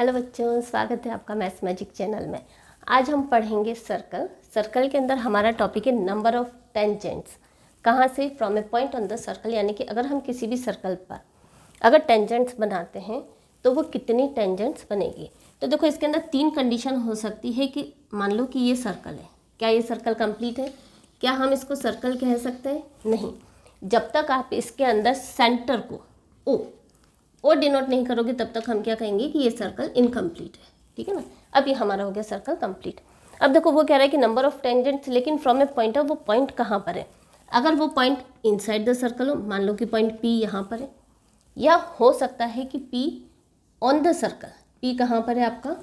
Hello बच्चों, स्वागत है आपका मैथ्स मैजिक चैनल में। आज हम पढ़ेंगे सर्कल। सर्कल के अंदर हमारा टॉपिक है नंबर ऑफ टेंजेंट्स। कहाँ से? From a point on the circle, यानी कि अगर हम किसी भी सर्कल पर अगर टेंजेंट्स बनाते हैं तो वो कितनी टेंजेंट्स बनेगी। तो देखो, इसके अंदर 3 कंडीशन हो सकती है कि मान लो कि ये सर्कल है, क्या ये सर्कल कंप्लीट है? क्या हम इसको सर्कल कह सकते हैं? नहीं, जब तक आप इसके अंदर सेंटर को ओ डिनोट नहीं करोगे तब तक हम क्या कहेंगे कि ये सर्कल इनकम्प्लीट है। ठीक है ना। अब ये हमारा हो गया सर्कल कंप्लीट। अब देखो, वो कह रहा है कि नंबर ऑफ टेंजेंट्स, लेकिन फ्रॉम ए पॉइंट ऑफ, वो पॉइंट कहाँ पर है? अगर वो पॉइंट इनसाइड द सर्कल हो, मान लो कि पॉइंट पी यहाँ पर है, या हो सकता है कि P on the circle. P कहाँ पर है आपका?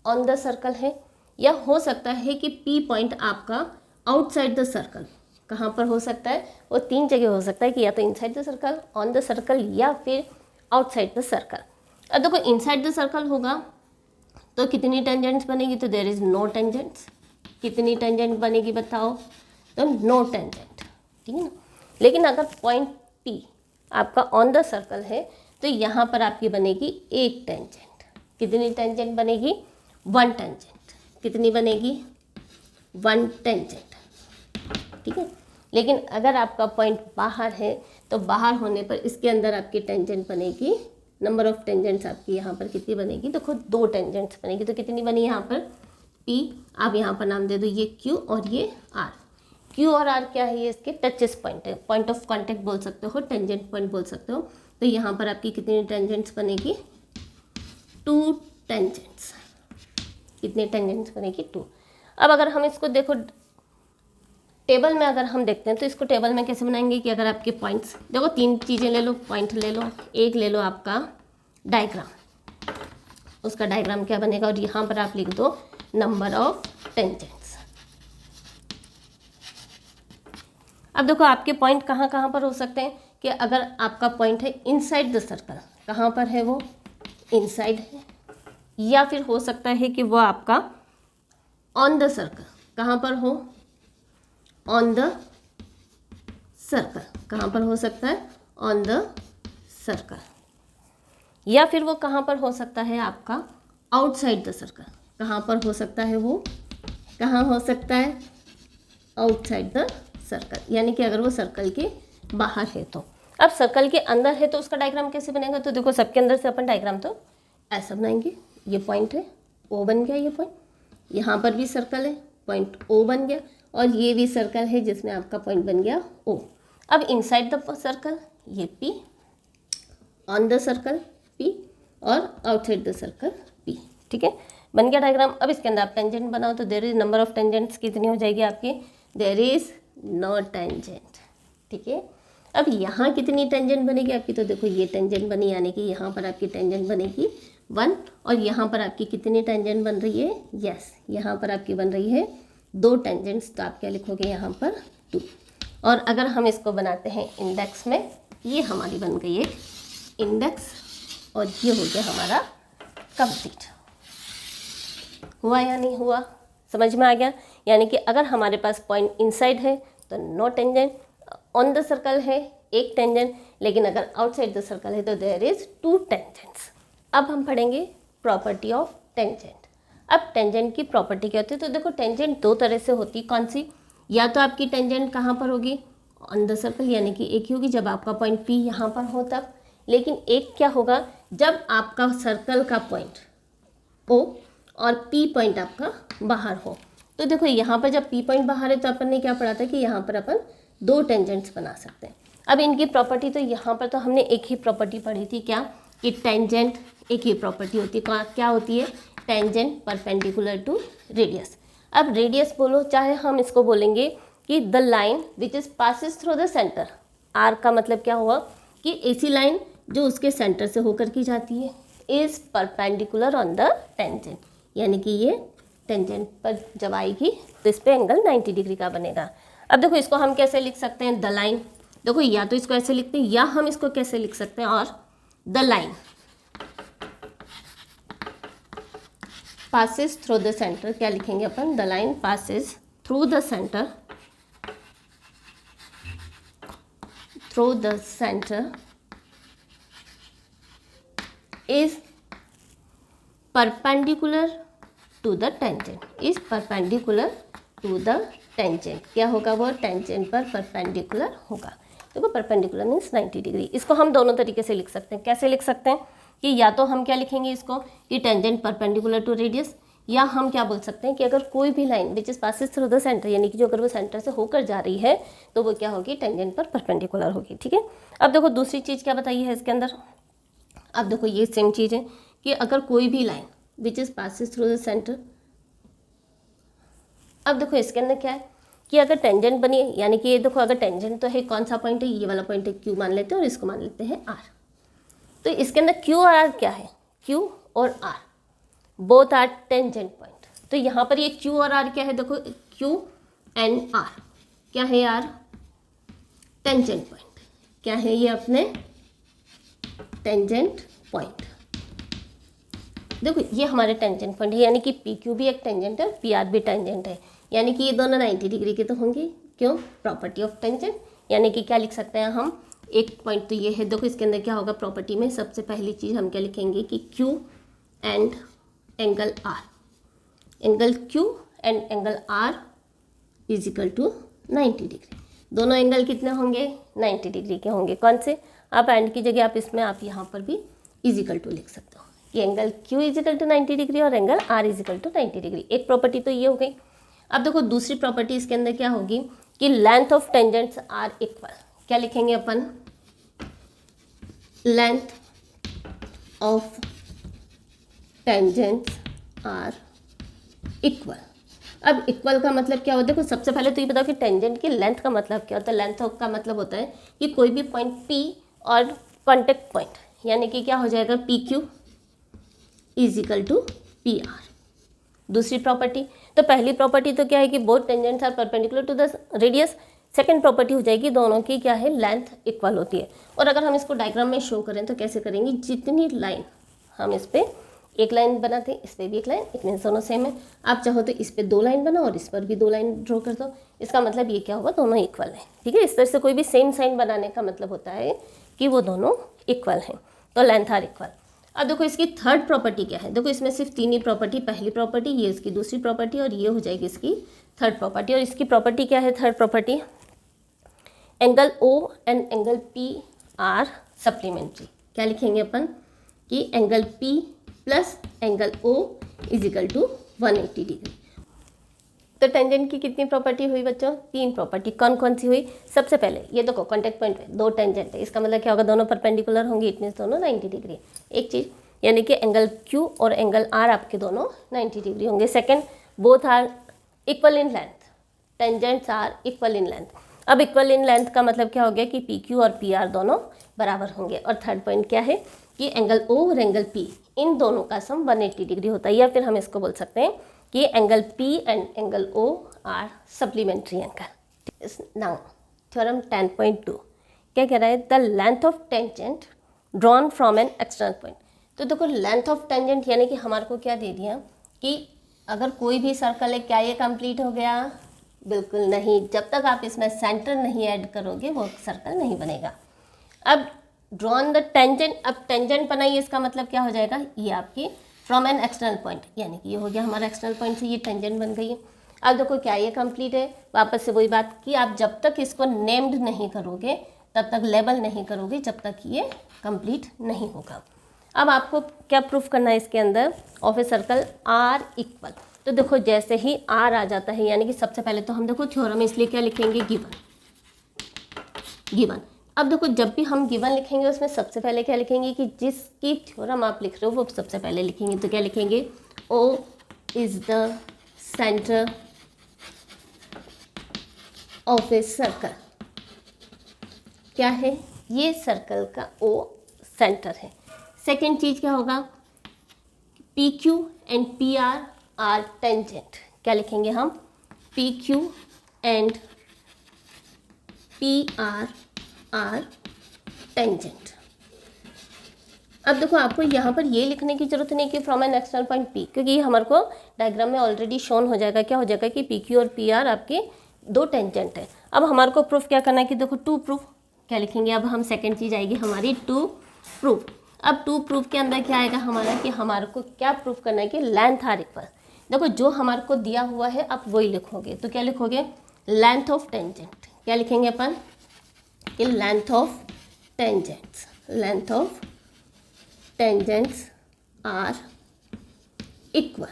ऑन द सर्कल है। या हो सकता है कि पी पॉइंट आपका आउटसाइड द सर्कल। कहाँ पर हो सकता है? वो 3 जगह हो सकता है कि या तो inside the circle, on the circle, या फिर आउटसाइड द सर्कल। अब देखो, इनसाइड द सर्कल होगा तो कितनी टेंजेंट्स बनेगी? तो देयर इज नो टेंजेंट्स। कितनी टेंजेंट बनेगी बताओ? तो नो टेंजेंट। ठीक है ना। लेकिन अगर पॉइंट पी आपका ऑन द सर्कल है तो यहाँ पर आपकी बनेगी एक टेंजेंट। कितनी टेंजेंट बनेगी? 1 टेंजेंट। कितनी बनेगी? 1 टेंजेंट। ठीक है। लेकिन अगर आपका पॉइंट बाहर है तो बाहर होने पर इसके अंदर आपकी टेंजेंट बनेगी, नंबर ऑफ टेंजेंट्स आपकी यहाँ पर कितनी बनेगी? देखो, 2 टेंजेंट्स बनेगी। तो कितनी बनी यहाँ पर? पी, आप यहाँ पर नाम दे दो ये क्यू और ये आर। क्यू और आर क्या है? ये इसके टचेस पॉइंट है, पॉइंट ऑफ कॉन्टेक्ट बोल सकते हो, टेंजेंट पॉइंट बोल सकते हो। तो यहाँ पर आपकी कितनी टेंजेंट्स बनेगी? 2 टेंजेंट्स। कितने टेंजेंट्स बनेगी? 2। अब अगर हम इसको देखो टेबल में, अगर हम देखते हैं तो इसको टेबल में कैसे बनाएंगे कि अगर आपके पॉइंट्स देखो, 3 चीज़ें ले लो, पॉइंट ले लो, एक ले लो आपका डायग्राम। उसका डायग्राम क्या बनेगा? और यहाँ पर आप लिख दो नंबर ऑफ टेंजेंट्स। अब देखो, आपके पॉइंट कहाँ कहाँ पर हो सकते हैं कि अगर आपका पॉइंट है इनसाइड द सर्कल, कहाँ पर है वो? इनसाइड है। या फिर हो सकता है कि वो आपका ऑन द सर्कल, कहाँ पर हो? On the circle. कहाँ पर हो सकता है? On the circle. या फिर वो कहाँ पर हो सकता है आपका? Outside the circle. कहाँ पर हो सकता है वो? कहाँ हो सकता है? आउटसाइड द सर्कल, यानी कि अगर वो सर्कल के बाहर है तो। अब सर्कल के अंदर है तो उसका डायग्राम कैसे बनेगा? तो देखो, सबके अंदर से अपन डायग्राम तो ऐसा बनाएंगे। ये पॉइंट है, ओ बन गया ये पॉइंट। यहाँ पर भी सर्कल है, पॉइंट ओ बन गया। और ये भी सर्कल है जिसमें आपका पॉइंट बन गया ओ। अब इनसाइड द सर्कल ये P, on the circle P, और आउटसाइड द सर्कल पी। ठीक है, बन गया डायग्राम। अब इसके अंदर आप टेंजेंट बनाओ तो there is number of tangents कितनी हो जाएगी आपकी? There is no tangent. ठीक है। अब यहाँ कितनी टेंजेंट बनेगी आपकी? तो देखो, ये टेंजेंट बनी, यानी कि यहाँ पर आपकी टेंजेंट बनेगी 1। और यहाँ पर आपकी कितनी टेंजेंट बन रही है? यस, यहाँ पर आपकी बन रही है 2 टेंजेंट्स। तो आप क्या लिखोगे यहाँ पर? 2। और अगर हम इसको बनाते हैं इंडेक्स में, ये हमारी बन गई है इंडेक्स, और ये हो गया हमारा कंप्लीट। हुआ या नहीं हुआ? समझ में आ गया? यानी कि अगर हमारे पास पॉइंट इनसाइड है तो no tangent, on the circle है 1 टेंजेंट, लेकिन अगर आउटसाइड द सर्कल है तो देयर इज 2 टेंजेंट्स। अब हम पढ़ेंगे प्रॉपर्टी ऑफ टेंजेंट। अब टेंजेंट की प्रॉपर्टी क्या होती है? तो देखो, टेंजेंट 2 तरह से होती है। कौन सी? या तो आपकी टेंजेंट कहाँ पर होगी? ऑन द सर्कल, यानी कि एक ही होगी जब आपका पॉइंट पी यहाँ पर हो तब। लेकिन एक क्या होगा? जब आपका सर्कल का पॉइंट ओ और पी पॉइंट आपका बाहर हो। तो देखो, यहाँ पर जब पी पॉइंट बाहर है तो अपन ने क्या पढ़ा था कि यहाँ पर अपन 2 टेंजेंट्स बना सकते हैं। अब इनकी प्रॉपर्टी, तो यहाँ पर तो हमने एक ही प्रॉपर्टी पढ़ी थी, क्या? कि टेंजेंट एक ही प्रॉपर्टी होती है। क्या होती है? Tangent perpendicular to radius. अब रेडियस बोलो, चाहे हम इसको बोलेंगे कि the line which is passes through the centre. R का मतलब क्या हुआ? कि ऐसी लाइन जो उसके सेंटर से होकर की जाती है, is perpendicular on the tangent, यानी कि ये टेंजेंट पर जब आएगी तो इस पर एंगल 90 डिग्री का बनेगा। अब देखो, इसको हम कैसे लिख सकते हैं? The line. देखो, या तो इसको ऐसे लिखते हैं, या हम इसको कैसे लिख सकते हैं? और the line passes through the center, क्या लिखेंगे अपन? The line passes through the center, through the center is perpendicular to the tangent, is perpendicular to the tangent. क्या होगा वो? टेंजेंट पर परपेंडिकुलर होगा। देखो परपेंडिकुलर मीन्स 90 डिग्री। इसको हम दोनों तरीके से लिख सकते हैं। कैसे लिख सकते हैं कि या तो हम क्या लिखेंगे इसको कि टेंजेंट परपेंडिकुलर टू रेडियस, या हम क्या बोल सकते हैं कि अगर कोई भी line which is passes through the centre, यानी कि जो अगर वो सेंटर से होकर जा रही है तो वो क्या होगी? टेंजेंट पर परपेंडिकुलर होगी। ठीक है। अब देखो दूसरी चीज़ क्या बताई है इसके अंदर। अब देखो ये सेम चीज़ है कि अगर कोई भी line which is passes through the centre, अब देखो इसके अंदर क्या है कि अगर टेंजेंट बनी है, यानी कि ये देखो अगर टेंजेंट तो है, कौन सा पॉइंट है? ये वाला पॉइंट है, क्यू मान लेते हैं और इसको मान लेते हैं आर। तो इसके अंदर क्यू और आर क्या है? क्यू और R both are tangent point. तो यहाँ पर ये क्यू और आर क्या है? देखो क्यू एंड आर क्या है यार? Tangent point. क्या है ये? अपने टेंजेंट पॉइंट। देखो ये हमारे टेंजेंट पॉइंट है, यानी कि पी क्यू भी एक टेंजेंट है और पी आर भी टेंजेंट है, यानी कि ये दोनों 90 डिग्री के तो होंगे। क्यों? Property of tangent. यानी कि क्या लिख सकते हैं हम? एक पॉइंट तो ये है, देखो इसके अंदर क्या होगा प्रॉपर्टी में, सबसे पहली चीज़ हम क्या लिखेंगे कि Q and angle R, angle Q and angle R is equal to 90 degree. दोनों एंगल कितने होंगे? 90 डिग्री के होंगे। कौन से? आप एंड की जगह आप इसमें आप यहाँ पर भी इज इक्वल टू लिख सकते हो कि angle Q is equal to 90 degree और angle R is equal to 90 degree. एक प्रॉपर्टी तो ये हो गई। अब देखो दूसरी प्रॉपर्टी इसके अंदर क्या होगी कि length of tangents are equal. क्या लिखेंगे अपन? Length of tangents are equal. अब इक्वल का मतलब क्या होता है? देखो सबसे पहले तो ये बताओ कि टेंजेंट की लेंथ का मतलब क्या होता है? लेंथ का मतलब होता है कि कोई भी पॉइंट P और कॉन्टेक्ट पॉइंट, यानी कि क्या हो जाएगा? P Q is equal to P R. दूसरी प्रॉपर्टी, तो पहली प्रॉपर्टी तो क्या है कि both tangents are perpendicular to the radius. Second property हो जाएगी दोनों की क्या है? लेंथ इक्वल होती है। और अगर हम इसको डायग्राम में शो करें तो कैसे करेंगे? जितनी लाइन हम इस पर एक लाइन बनाते हैं, इस पर भी एक लाइन, इतने दोनों सेम है। आप चाहो तो इस पर 2 लाइन बनाओ और इस पर भी 2 लाइन ड्रॉ कर दो। इसका मतलब ये क्या होगा? दोनों इक्वल है। ठीक है। इस तरह से कोई भी सेम साइन बनाने का मतलब होता है कि वो दोनों इक्वल हैं, तो लेंथ आर इक्वल। अब देखो इसकी थर्ड प्रॉपर्टी क्या है? देखो इसमें सिर्फ 3 ही प्रॉपर्टी, पहली प्रॉपर्टी, ये इसकी दूसरी प्रॉपर्टी और ये हो जाएगी इसकी थर्ड प्रॉपर्टी। और इसकी प्रॉपर्टी क्या है? Third property, angle O and angle P are supplementary. क्या लिखेंगे अपन कि angle P plus angle O is equal to 180 degree. तो टेंजेंट की कितनी प्रॉपर्टी हुई बच्चों? 3 प्रॉपर्टी। कौन कौन सी हुई? सबसे पहले ये देखो कॉन्टेक्ट पॉइंट पे 2 टेंजेंट है, इसका मतलब क्या होगा? दोनों परपेंडिकुलर होंगे, इट मीन्स दोनों 90 डिग्री। एक चीज़, यानी कि एंगल क्यू और एंगल आर आपके दोनों 90 डिग्री होंगे। Second, both are equal in length, tangents are equal in length. अब इक्वल इन लेंथ का मतलब क्या हो गया कि पी क्यू और पी आर दोनों बराबर होंगे। और थर्ड पॉइंट क्या है कि एंगल ओ और एंगल पी इन दोनों का सम 180 डिग्री होता है, या फिर हम इसको बोल सकते हैं कि angle P and angle O are supplementary angle. Now theorem 10.2 क्या कह रहा है? The length of tangent drawn from an external point. तो देखो लेंथ ऑफ टेंजेंट यानी कि हमारे को क्या दे दिया कि अगर कोई भी सर्कल है, क्या ये कंप्लीट हो गया? बिल्कुल नहीं। जब तक आप इसमें सेंटर नहीं ऐड करोगे वो सर्कल नहीं बनेगा। अब ड्रॉन द टेंजेंट, अब टेंजेंट बनाइए, इसका मतलब क्या हो जाएगा? ये आपकी फ्रॉम एन एक्सटर्नल पॉइंट, यानी कि ये हो गया हमारा एक्सटर्नल पॉइंट से ये टेंजेंट बन गई है। अब देखो क्या ये कंप्लीट है? वापस से वही बात कि आप जब तक इसको नेम्ड नहीं करोगे, तब तक लेबल नहीं करोगे, जब तक ये कंप्लीट नहीं होगा। अब आपको क्या प्रूफ करना है इसके अंदर? Of a circle are equal. तो देखो जैसे ही आर आ जाता है, यानी कि सबसे पहले तो हम देखो थ्योरम, इसलिए क्या लिखेंगे? गिवन। गिवन। अब देखो जब भी हम गिवन लिखेंगे उसमें सबसे पहले क्या लिखेंगे कि जिसकी थ्योरम आप लिख रहे हो वो सबसे पहले लिखेंगे। तो क्या लिखेंगे? O is the centre of a circle. क्या है? ये सर्कल का ओ सेंटर है। सेकेंड चीज क्या होगा? P Q and P R are tangent. क्या लिखेंगे हम? P Q and P R tangent. अब देखो आपको यहाँ पर ये लिखने की जरूरत नहीं कि from an external point P, क्योंकि ये हमारे को डायग्राम में ऑलरेडी शोन हो जाएगा। क्या हो जाएगा कि पी क्यू और पी आर आपके 2 टेंजेंट है। अब हमारे को प्रूफ क्या करना है कि देखो टू प्रूफ। क्या लिखेंगे? अब हम सेकेंड चीज आएगी हमारी टू प्रूफ। अब टू प्रूफ के अंदर क्या आएगा हमारा कि हमारे को क्या प्रूफ करना है कि लेंथ आर इक्वल। देखो जो हमारे को दिया हुआ है आप वही लिखोगे, तो क्या लिखोगे, लेंथ ऑफ टेंजेंट। क्या लिखेंगे अपन कि length of tangents, length of tangents are equal.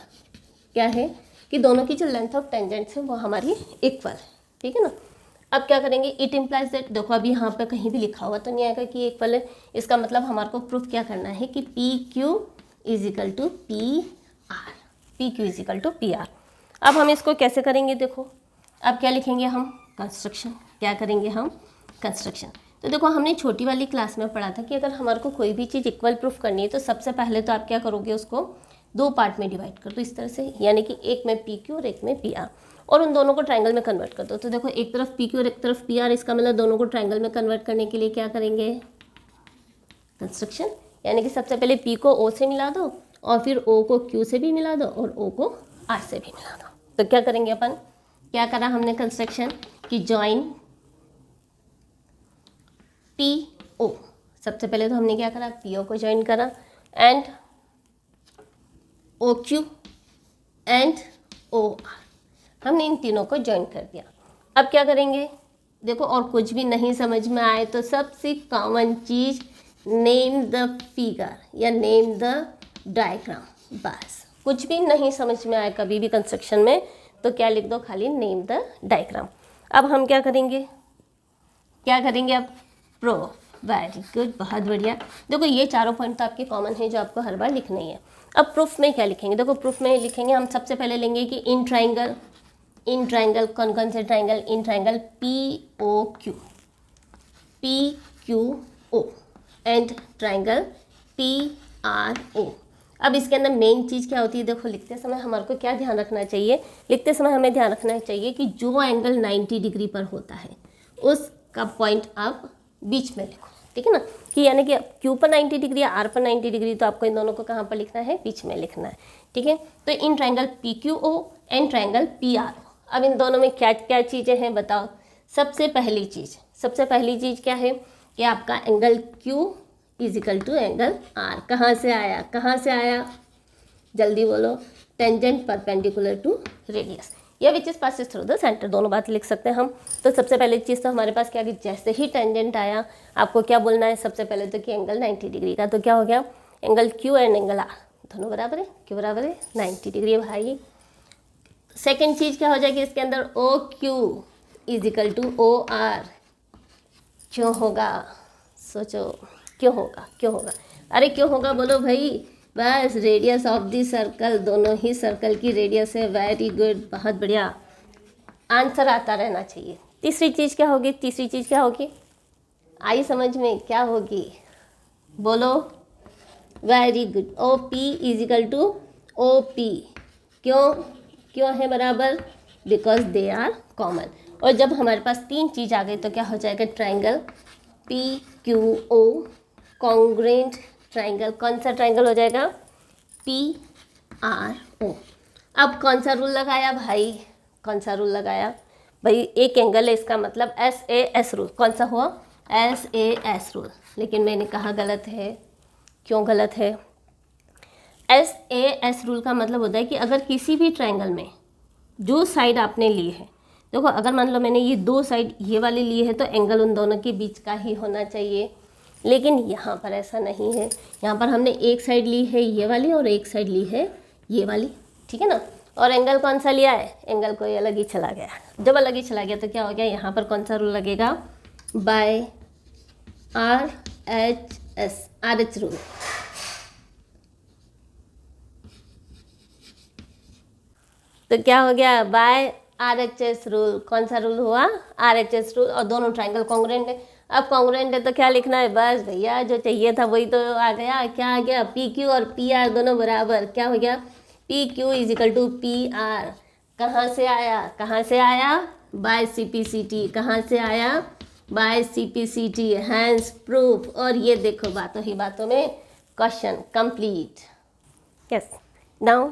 क्या है कि दोनों की जो लेंथ ऑफ टेंजेंट्स है वो हमारी इक्वल है, ठीक है ना। अब क्या करेंगे, इट इम्प्लाइज दैट, देखो अभी यहाँ पे कहीं भी लिखा हुआ तो नहीं आएगा कि इक्वल है, इसका मतलब हमारे को प्रूफ क्या करना है कि P Q is equal to P R, P Q is equal to P R. अब हम इसको कैसे करेंगे, देखो अब क्या लिखेंगे हम, कंस्ट्रक्शन। क्या करेंगे हम, कंस्ट्रक्शन। तो देखो हमने छोटी वाली क्लास में पढ़ा था कि अगर हमारे को कोई भी चीज़ इक्वल प्रूफ करनी है तो सबसे पहले तो आप क्या करोगे, उसको दो पार्ट में डिवाइड कर दो इस तरह से, यानी कि एक में पी क्यू और एक में पी आर, और उन दोनों को ट्रायंगल में कन्वर्ट कर दो। तो देखो एक तरफ पी क्यू और एक तरफ पी आर, इसका मतलब दोनों को ट्रायंगल में कन्वर्ट करने के लिए क्या करेंगे, कंस्ट्रक्शन। यानी कि सबसे पहले पी को ओ से मिला दो और फिर ओ को क्यू से भी मिला दो और ओ को आर से भी मिला दो। तो क्या करेंगे अपन, क्या करा हमने कंस्ट्रक्शन कि जॉइन पी ओ। सबसे पहले तो हमने क्या करा, पी ओ को ज्वाइन करा and O Q and O R, हमने इन तीनों को ज्वाइन कर दिया। अब क्या करेंगे, देखो और कुछ भी नहीं समझ में आए तो सबसे common cheese name the figure या नेम द डायग्राम, बस। कुछ भी नहीं समझ में आए कभी भी कंस्ट्रक्शन में तो क्या लिख दो, खाली नेम द डायग्राम। अब हम क्या करेंगे, क्या करेंगे अब, प्रूफ। वेरी गुड, बहुत बढ़िया। देखो ये चारों पॉइंट तो आपके कॉमन है जो आपको हर बार लिखना ही है। अब प्रूफ में क्या लिखेंगे, देखो प्रूफ में लिखेंगे हम सबसे पहले लेंगे कि इन ट्राइंगल, इन ट्राइंगल कौन कौन से triangle, in triangle P O Q, P Q O and triangle P R O. अब इसके अंदर मेन चीज़ क्या होती है, देखो लिखते समय हमारे को क्या ध्यान रखना चाहिए, लिखते समय हमें ध्यान रखना चाहिए कि जो एंगल 90 डिग्री पर होता है उसका पॉइंट आप बीच में लिखो, ठीक है ना। कि यानी कि क्यू पर 90 डिग्री, आर पर 90 डिग्री, तो आपको इन दोनों को कहाँ पर लिखना है, बीच में लिखना है, ठीक है। तो in triangle P Q O and triangle P R O. अब इन दोनों में क्या क्या चीज़ें हैं बताओ। सबसे पहली चीज़ क्या है कि आपका angle Q is equal to angle R कहाँ से आया, जल्दी बोलो, टेंजेंट परपेंडिकुलर टू रेडियस या which is passes through the centre, दोनों बात लिख सकते हैं हम। तो सबसे पहले चीज़ तो हमारे पास क्या कि जैसे ही टेंजेंट आया आपको क्या बोलना है, सबसे पहले तो कि एंगल 90 डिग्री का, तो क्या हो गया, angle Q and angle R दोनों बराबर है, क्यू बराबर है 90 डिग्री है भाई। सेकेंड चीज़ क्या हो जाएगी इसके अंदर, O Q is equal to O R. क्यों होगा, सोचो क्यों होगा, अरे क्यों होगा बोलो भाई, बस रेडियस ऑफ द सर्कल, दोनों ही सर्कल की रेडियस है। वेरी गुड, बहुत बढ़िया, आंसर आता रहना चाहिए। तीसरी चीज़ क्या होगी, आई समझ में, क्या होगी बोलो, very good, O P is equal to O P. क्यों है बराबर, बिकॉज दे आर कॉमन। और जब हमारे पास तीन चीज़ आ गई तो क्या हो जाएगा, triangle P Q O congruent triangle, कौन सा ट्राइंगल हो जाएगा, पी आर ओ। अब कौन सा रूल लगाया भाई, भाई एक एंगल है, इसका मतलब एस ए एस रूल, कौन सा हुआ, एस ए एस रूल। लेकिन मैंने कहा गलत है, क्यों गलत है, एस ए एस रूल का मतलब होता है कि अगर किसी भी ट्राइंगल में जो साइड आपने ली है, देखो अगर मान लो मैंने ये दो साइड ये वाली ली है तो एंगल उन दोनों के बीच का ही होना चाहिए, लेकिन यहाँ पर ऐसा नहीं है। यहाँ पर हमने एक साइड ली है ये वाली और एक साइड ली है ये वाली, ठीक है ना। और एंगल कौन सा लिया है, एंगल कोई अलग ही चला गया। जब अलग ही चला गया तो क्या हो गया, यहाँ पर कौन सा रूल लगेगा, बाय आर एच रूल। तो क्या हो गया, बाय RHS रूल। कौन सा रूल हुआ, RHS रूल। और दोनों ट्राइंगल कॉन्ग्रुएंट है। अब कॉन्ग्रुएंट है तो क्या लिखना है, बस भैया जो चाहिए था वही तो आ गया। क्या आ गया, PQ और PR दोनों बराबर। क्या हो गया, PQ is equal to PR। कहाँ से आया, बाय CPCT। कहाँ से आया, बाय CPCT, हैंस प्रूफ। और ये देखो बातों ही बातों में question complete. Yes, now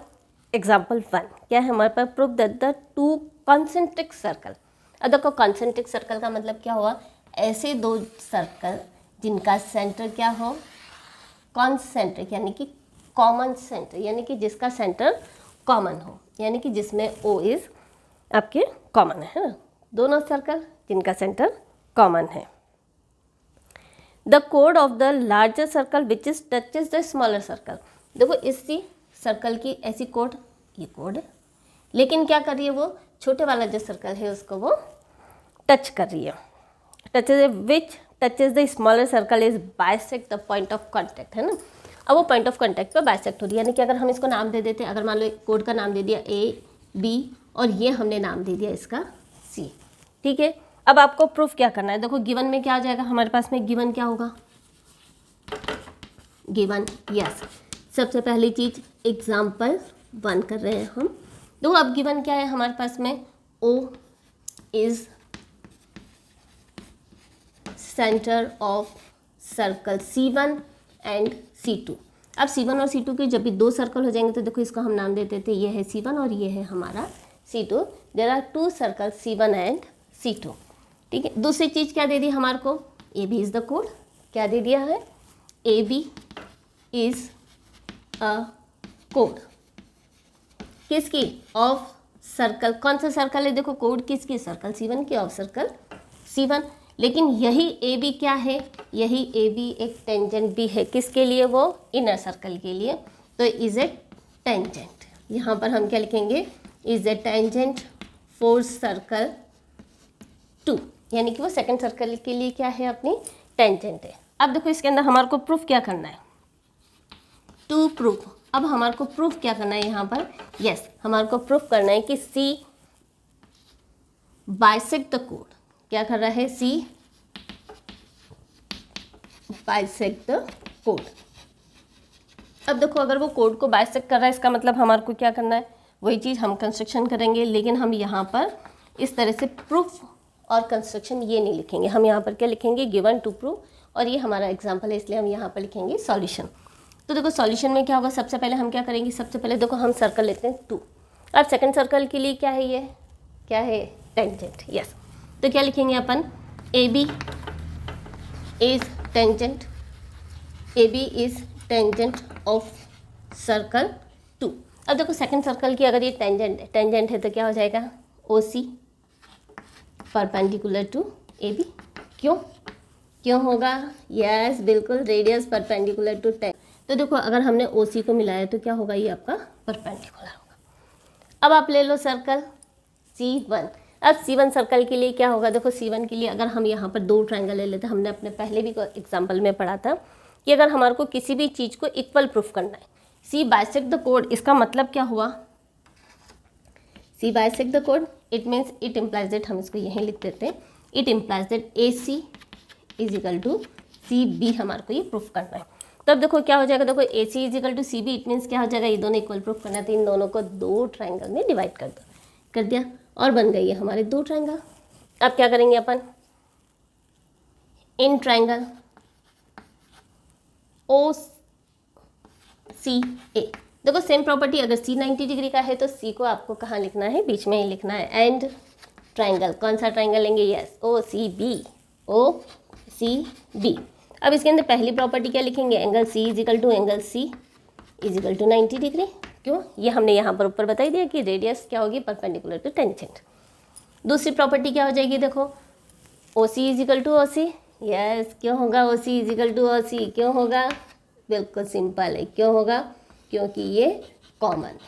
example 1 क्या है हमारे पास, proof that the two concentric circle. अब देखो कॉन्सेंट्रिक सर्कल का मतलब क्या हुआ, ऐसे दो सर्कल जिनका सेंटर क्या हो, कॉन्सेंट्रिक यानी कि कॉमन सेंटर, यानी कि जिसका सेंटर कॉमन हो, यानी कि जिसमें O इज आपके कॉमन है ना, दोनों सर्कल जिनका सेंटर कॉमन है। The code of the larger circle which is touches the smaller circle. देखो इसी सर्कल की ऐसी कोड, ये कोड है, लेकिन क्या कर रही है वो, छोटे वाला जो सर्कल है उसको वो टच कर रही है। Touches which touches the smaller circle is bisect the point of contact, है ना। अब वो पॉइंट ऑफ कॉन्टैक्ट पे बाइसेक्ट हो रही है, यानी कि अगर हम इसको नाम दे देते, अगर मान लो कोड का नाम दे दिया A B और ये हमने नाम दे दिया इसका C, ठीक है। अब आपको प्रूफ क्या करना है, देखो गिवन में क्या आ जाएगा हमारे पास में, गिवन क्या होगा, गिवन यस, सबसे पहली चीज एग्जाम्पल 1 कर रहे हैं हम। देखो अब गिवन क्या है हमारे पास में, O is centre of circle C1 and C2। अब C1 और C2 के जब भी दो सर्कल हो जाएंगे तो देखो इसको हम नाम देते थे, ये है C1 और ये है हमारा C2। There are two circle C1 and C2, ठीक है। दूसरी चीज़ क्या दे दी हमारे को, AB इज़ द कोड, क्या दे दिया है, AB इज़ अ कोड किसकी, ऑफ सर्कल, कौन सा सर्कल है, देखो कोड किसकी, सर्कल C1 की, ऑफ सर्कल C1। लेकिन यही AB क्या है, यही AB एक टेंजेंट भी है, किसके लिए, वो इनर सर्कल के लिए, तो इज ए टेंजेंट। यहाँ पर हम क्या लिखेंगे, is a tangent for circle 2, यानी कि वो सेकंड सर्कल के लिए क्या है, अपनी टेंजेंट है। अब देखो इसके अंदर हमारे को प्रूफ क्या करना है, टू प्रूफ। अब हमारे को प्रूफ क्या करना है यहाँ पर, यस हमारे को प्रूफ करना है कि C बाइसेक्ट द कोड, क्या कर रहा है, C बाइसेक्ट द कोड। अब देखो अगर वो कोड को बाइसेक्ट कर रहा है इसका मतलब हमारे को क्या करना है, वही चीज़ हम कंस्ट्रक्शन करेंगे, लेकिन हम यहाँ पर इस तरह से प्रूफ और कंस्ट्रक्शन ये नहीं लिखेंगे, हम यहाँ पर क्या लिखेंगे, गिवन टू प्रूफ, और ये हमारा एग्जाम्पल है इसलिए हम यहाँ पर लिखेंगे सॉल्यूशन। तो देखो सॉल्यूशन में क्या होगा, सबसे पहले हम क्या करेंगे, सबसे पहले देखो हम सर्कल लेते हैं 2, अब सेकंड सर्कल के लिए क्या है, ये क्या है, टेंजेंट, यस। तो क्या लिखेंगे अपन, AB is tangent, AB is tangent of circle 2। अब देखो सेकंड सर्कल की अगर ये टेंजेंट है तो क्या हो जाएगा, OC परपेंडिकुलर टू AB, क्यों होगा, यस बिल्कुल, रेडियस परपेंडिकुलर टू टेन। तो देखो अगर हमने OC को मिलाया तो क्या होगा, ये आपका परपेंडिकुलर होगा। अब आप ले लो सर्कल C1, अब C1 सर्कल के लिए क्या होगा, देखो C1 के लिए अगर हम यहाँ पर दो ट्रायंगल ले लेते हैं, हमने अपने पहले भी एग्जाम्पल में पढ़ा था कि अगर हमारे को किसी भी चीज़ को इक्वल प्रूफ करना है, C बाइसेक्ट द कोड, इसका मतलब क्या हुआ, C बाइसेक्ट द कोड, it means it implies that, हम इसको यहीं लिख देते हैं, it implies that AC is equal to CB, हमारे को ये प्रूफ करना है। तब देखो क्या हो जाएगा, देखो AC is equal to CB, it means क्या हो जाएगा, ये दोनों इक्वल प्रूफ करना है तो इन दोनों को दो ट्रायंगल में डिवाइड कर दिया और बन गई है हमारे दो ट्रायंगल। अब क्या करेंगे अपन, इन ट्रायंगल OCA, देखो सेम प्रॉपर्टी, अगर C 90 डिग्री का है तो C को आपको कहाँ लिखना है, बीच में ही लिखना है, एंड ट्रायंगल, कौन सा ट्रायंगल लेंगे, यस OCB। अब इसके अंदर पहली प्रॉपर्टी क्या लिखेंगे, angle C is equal to angle C is equal to 90 degree, क्यों, ये हमने यहाँ पर ऊपर बता ही दिया कि रेडियस क्या होगी, परपेंडिकुलर टू टेंजेंट। दूसरी प्रॉपर्टी क्या हो जाएगी, देखो OC is equal to OC, yes क्यों होगा, OC is equal to OC, क्यों होगा, बिल्कुल सिंपल है, क्यों होगा, क्योंकि ये कॉमन।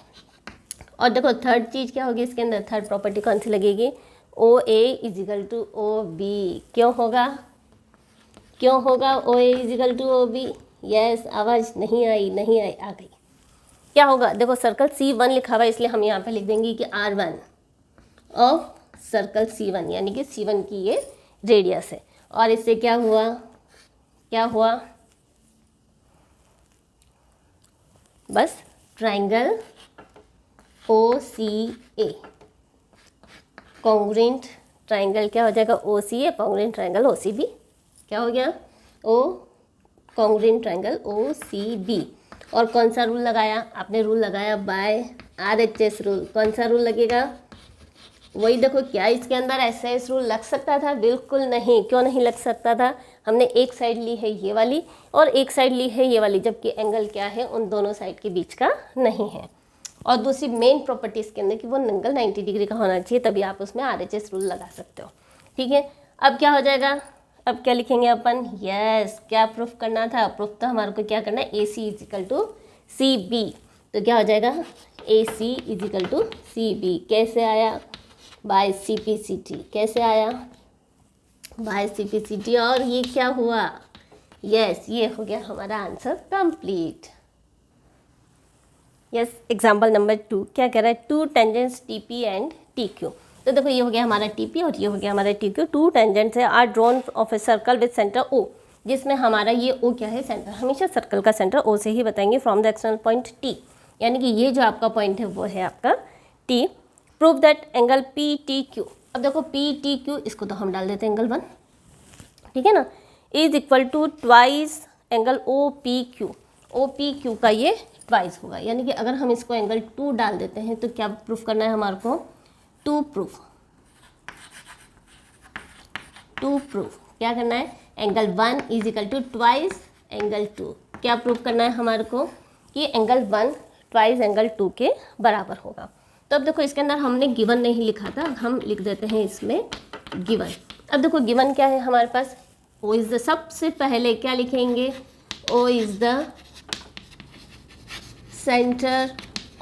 और देखो थर्ड चीज़ क्या होगी इसके अंदर, थर्ड प्रॉपर्टी कौन सी लगेगी, OA is equal to OB, क्यों होगा OA is equal to OB, yes आवाज़ नहीं आई, आ गई। क्या होगा, देखो सर्कल C1 लिखा हुआ है इसलिए हम यहाँ पे लिख देंगे कि R1 ऑफ सर्कल C1, यानी कि C1 की ये रेडियस है, और इससे क्या हुआ, बस ट्रायंगल OCA कॉन्ग्रुएंट ट्रायंगल क्या हो जाएगा, OCA कॉन्ग्रुएंट ट्रायंगल OCB, क्या हो गया, कॉन्ग्रुएंट ट्रायंगल OCB। और कौन सा रूल लगाया, आपने रूल लगाया बाय RHS रूल, कौन सा रूल लगेगा, वही देखो, क्या इसके अंदर एसआईएस रूल लग सकता था? बिल्कुल नहीं। क्यों नहीं लग सकता था? हमने एक साइड ली है ये वाली और एक साइड ली है ये वाली, जबकि एंगल क्या है उन दोनों साइड के बीच का नहीं है। और दूसरी मेन प्रॉपर्टी इसके अंदर कि वो एंगल 90 डिग्री का होना चाहिए, तभी आप उसमें आरएचएस रूल लगा सकते हो। ठीक है, अब क्या हो जाएगा? अब क्या लिखेंगे अपन? यस, क्या प्रूफ करना था? प्रूफ तो हमारे को क्या करना है? A C is equal to C B. तो क्या हो जाएगा? A C is equal to C B. कैसे आया? By C P C T. कैसे आया? By C P C T. और ये क्या हुआ? यस, ये हो गया हमारा answer complete. Yes, example number 2 क्या कह रहा है? Two tangents T P and T Q. तो देखो, ये हो गया हमारा टी पी और ये हो गया हमारा टी क्यू। टू टेंजेंट्स है are drawn of a circle with centre O, जिसमें हमारा ये ओ क्या है? सेंटर। हमेशा सर्कल का सेंटर ओ से ही बताएंगे। From the external point T, यानी कि ये जो आपका पॉइंट है वो है आपका T. Prove that angle P T Q. अब देखो पी टी क्यू, इसको तो हम डाल देते हैं एंगल 1, ठीक है ना, is equal to twice angle O P Q. O P Q का ये ट्वाइस होगा, यानी कि अगर हम इसको एंगल 2 डाल देते हैं तो क्या प्रूफ करना है हमारे को? टू प्रूफ क्या करना है? Angle 1 is equal to twice angle 2। क्या प्रूफ करना है हमारे को? कि एंगल 1 ट्वाइस एंगल 2 के बराबर होगा। तो अब देखो, इसके अंदर हमने गिवन नहीं लिखा था, हम लिख देते हैं इसमें गिवन। अब देखो गिवन क्या है हमारे पास? ओ इज द, सबसे पहले क्या लिखेंगे? O is the centre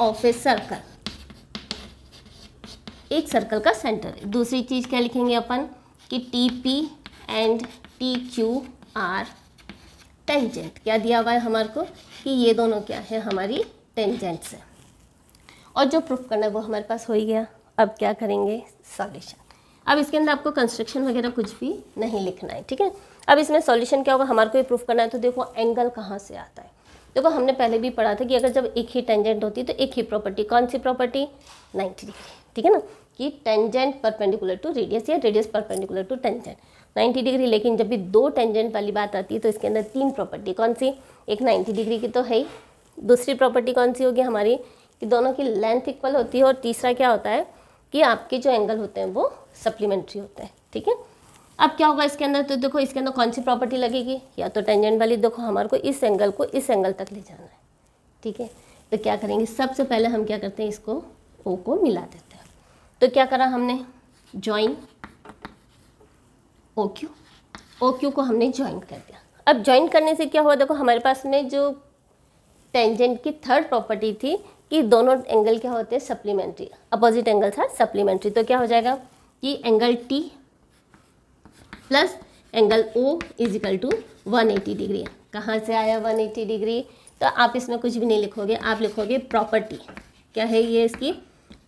of a circle. एक सर्कल का सेंटर है। दूसरी चीज़ क्या लिखेंगे अपन? कि T P and T Q are tangent. क्या दिया हुआ है हमारे को? कि ये दोनों क्या है? हमारी टेंजेंट्स है। और जो प्रूफ करना है वो हमारे पास हो ही गया। अब क्या करेंगे? सॉल्यूशन। अब इसके अंदर आपको कंस्ट्रक्शन वगैरह कुछ भी नहीं लिखना है, ठीक है। अब इसमें सॉल्यूशन क्या होगा? हमारे को ये प्रूफ करना है। तो देखो एंगल कहाँ से आता है? देखो हमने पहले भी पढ़ा था कि अगर जब एक ही टेंजेंट होती है तो एक ही प्रॉपर्टी, कौन सी प्रॉपर्टी? 90 डिग्री, ठीक है ना, कि टेंजेंट परपेंडिकुलर टू रेडियस या radius perpendicular to tangent 90 degree. लेकिन जब भी दो टेंजेंट वाली बात आती है तो इसके अंदर 3 प्रॉपर्टी, कौन सी? एक 90 डिग्री की तो है ही, दूसरी प्रॉपर्टी कौन सी होगी हमारी? कि दोनों की लेंथ इक्वल होती है, और तीसरा क्या होता है? कि आपके जो एंगल होते हैं वो सप्लीमेंट्री होते हैं, ठीक है। अब क्या होगा इसके अंदर? तो देखो इसके अंदर कौन सी प्रॉपर्टी लगेगी? या तो टेंजेंट वाली। देखो हमारे को इस एंगल को इस एंगल तक ले जाना है, ठीक है। तो क्या करेंगे? सबसे पहले हम क्या करते हैं? इसको ओ को मिला देते हैं। तो क्या करा हमने? Join O Q. O Q को हमने ज्वाइन कर दिया। अब ज्वाइन करने से क्या हुआ? देखो हमारे पास में जो टेंजेंट की थर्ड प्रॉपर्टी थी कि दोनों एंगल क्या होते हैं? Supplementary, opposite angles are supplementary. तो क्या हो जाएगा? कि angle T plus angle O is equal to 180 degree. कहाँ से आया 180 डिग्री? तो आप इसमें कुछ भी नहीं लिखोगे, आप लिखोगे प्रॉपर्टी। क्या है ये? इसकी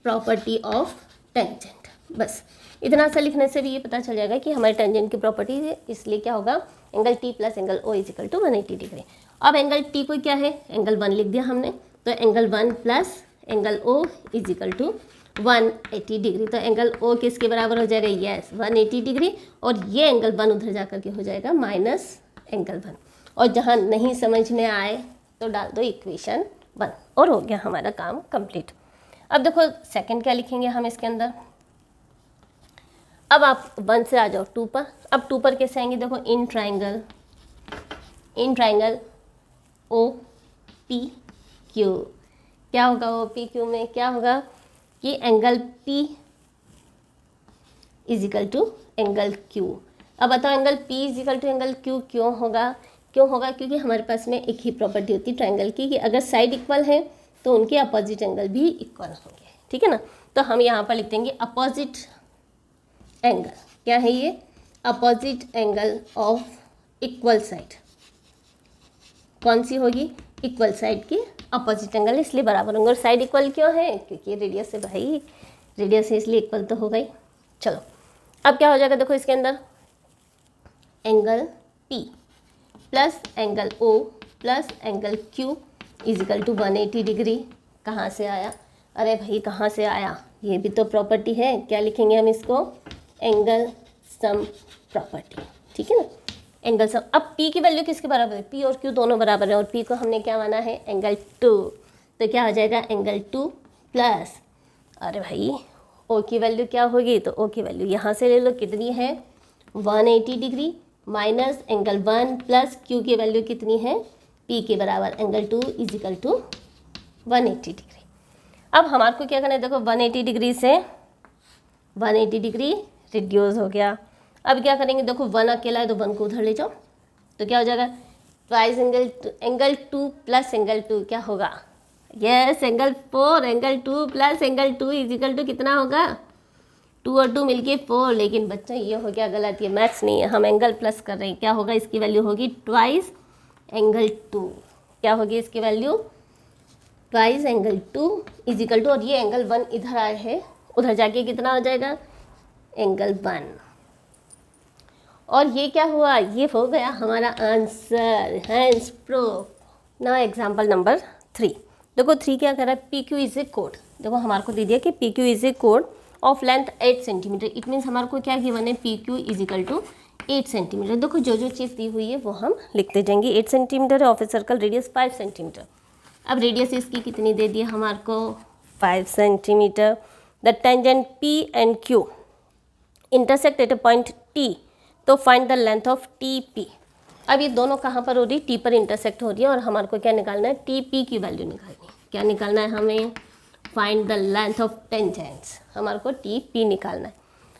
प्रॉपर्टी ऑफ टेंजेंट। बस इतना सा लिखने से भी ये पता चल जाएगा कि हमारे टेंजेंट की प्रॉपर्टी है। इसलिए क्या होगा? Angle T plus angle O is equal to 180 degree. अब एंगल टी को क्या है? एंगल 1 लिख दिया हमने। तो angle 1 plus angle O is equal to 180 degree. तो एंगल ओ किसके बराबर हो जाएगा? Yes, 180 degree. और ये एंगल 1 उधर जा करके हो जाएगा माइनस एंगल 1। और जहाँ नहीं समझ में आए तो डाल दो इक्वेशन 1 और हो गया हमारा काम कंप्लीट। अब देखो सेकंड क्या लिखेंगे हम इसके अंदर? अब आप 1 से आ जाओ 2 पर। अब 2 पर कैसे आएंगे? देखो in triangle O P Q. क्या होगा ओ पी क्यू में? क्या होगा? कि angle P is equal to angle Q। अब बताओ angle P is equal to angle Q क्यों होगा? क्योंकि हमारे पास में एक ही प्रॉपर्टी होती है ट्राइंगल की कि अगर साइड इक्वल है तो उनके अपोजिट एंगल भी इक्वल होंगे, ठीक है ना। तो हम यहाँ पर लिख देंगे अपोजिट एंगल। क्या है ये? Opposite angle of equal side. कौन सी होगी? इक्वल साइड की अपोजिट एंगल, इसलिए बराबर होंगे। और साइड इक्वल क्यों है? क्योंकि रेडियस है भाई, रेडियस है इसलिए इक्वल तो हो गई। चलो अब क्या हो जाएगा? देखो इसके अंदर angle P plus angle O plus angle Q is equal to 180 degree. कहाँ से आया? अरे भाई कहाँ से आया? ये भी तो प्रॉपर्टी है। क्या लिखेंगे हम इसको? एंगल सम प्रॉपर्टी, ठीक है ना, एंगल सम। अब P की वैल्यू किसके बराबर है? P और Q दोनों बराबर है, और P को हमने क्या माना है? एंगल 2। तो क्या हो जाएगा? एंगल 2 प्लस, अरे भाई ओ की वैल्यू क्या होगी, तो ओ की वैल्यू यहाँ से ले लो, कितनी है 180 degree minus angle 1 plus Q की वैल्यू कितनी है पी के बराबर angle 2 is equal to 180 degree. अब हमारे को क्या करना है, देखो 180 डिग्री से 180 डिग्री रिड्यूस हो गया। अब क्या करेंगे, देखो 1 अकेला है तो 1 को उधर ले जाओ, तो क्या हो जाएगा ट्वाइस एंगल 2 प्लस एंगल 2 क्या होगा, yes angle 4, angle 2 plus angle 2 is equal to कितना होगा 2 और 2 मिलके 4। लेकिन बच्चा ये हो गया गलत, ये मैथ्स नहीं है, हम एंगल प्लस कर रहे हैं। क्या होगा, इसकी वैल्यू होगी ट्वाइस एंगल 2, क्या होगी इसकी value twice angle 2 is equal to, और ये एंगल 1 इधर आए है, उधर जाके कितना हो जाएगा एंगल 1, और ये क्या हुआ, ये हो गया हमारा answer, hence proof. Now example number 3, देखो 3 क्या कर रहा है, पी क्यू इज ए कोड। देखो हमारे को दे दिया कि पी क्यू इज ए कोड of length 8 centimetre, it means हमारे को क्या गिवन है P Q is equal to 8 centimetre. देखो जो जो चीज़ दी हुई है वो हम लिखते जाएंगे। 8 सेंटीमीटर है, of a circle radius 5 centimetre. अब रेडियस इसकी कितनी दे दी है हमारे को 5 centimetre. The tangent P and Q intersect at a point T, तो find the length of T P. अब ये दोनों कहाँ पर हो रही है, टी पर इंटरसेक्ट हो रही है, और हमारे को क्या निकालना है टी पी की वैल्यू निकालनी है। क्या निकालना है हमें, find the length of tangents, हमारे को टी पी निकालना है।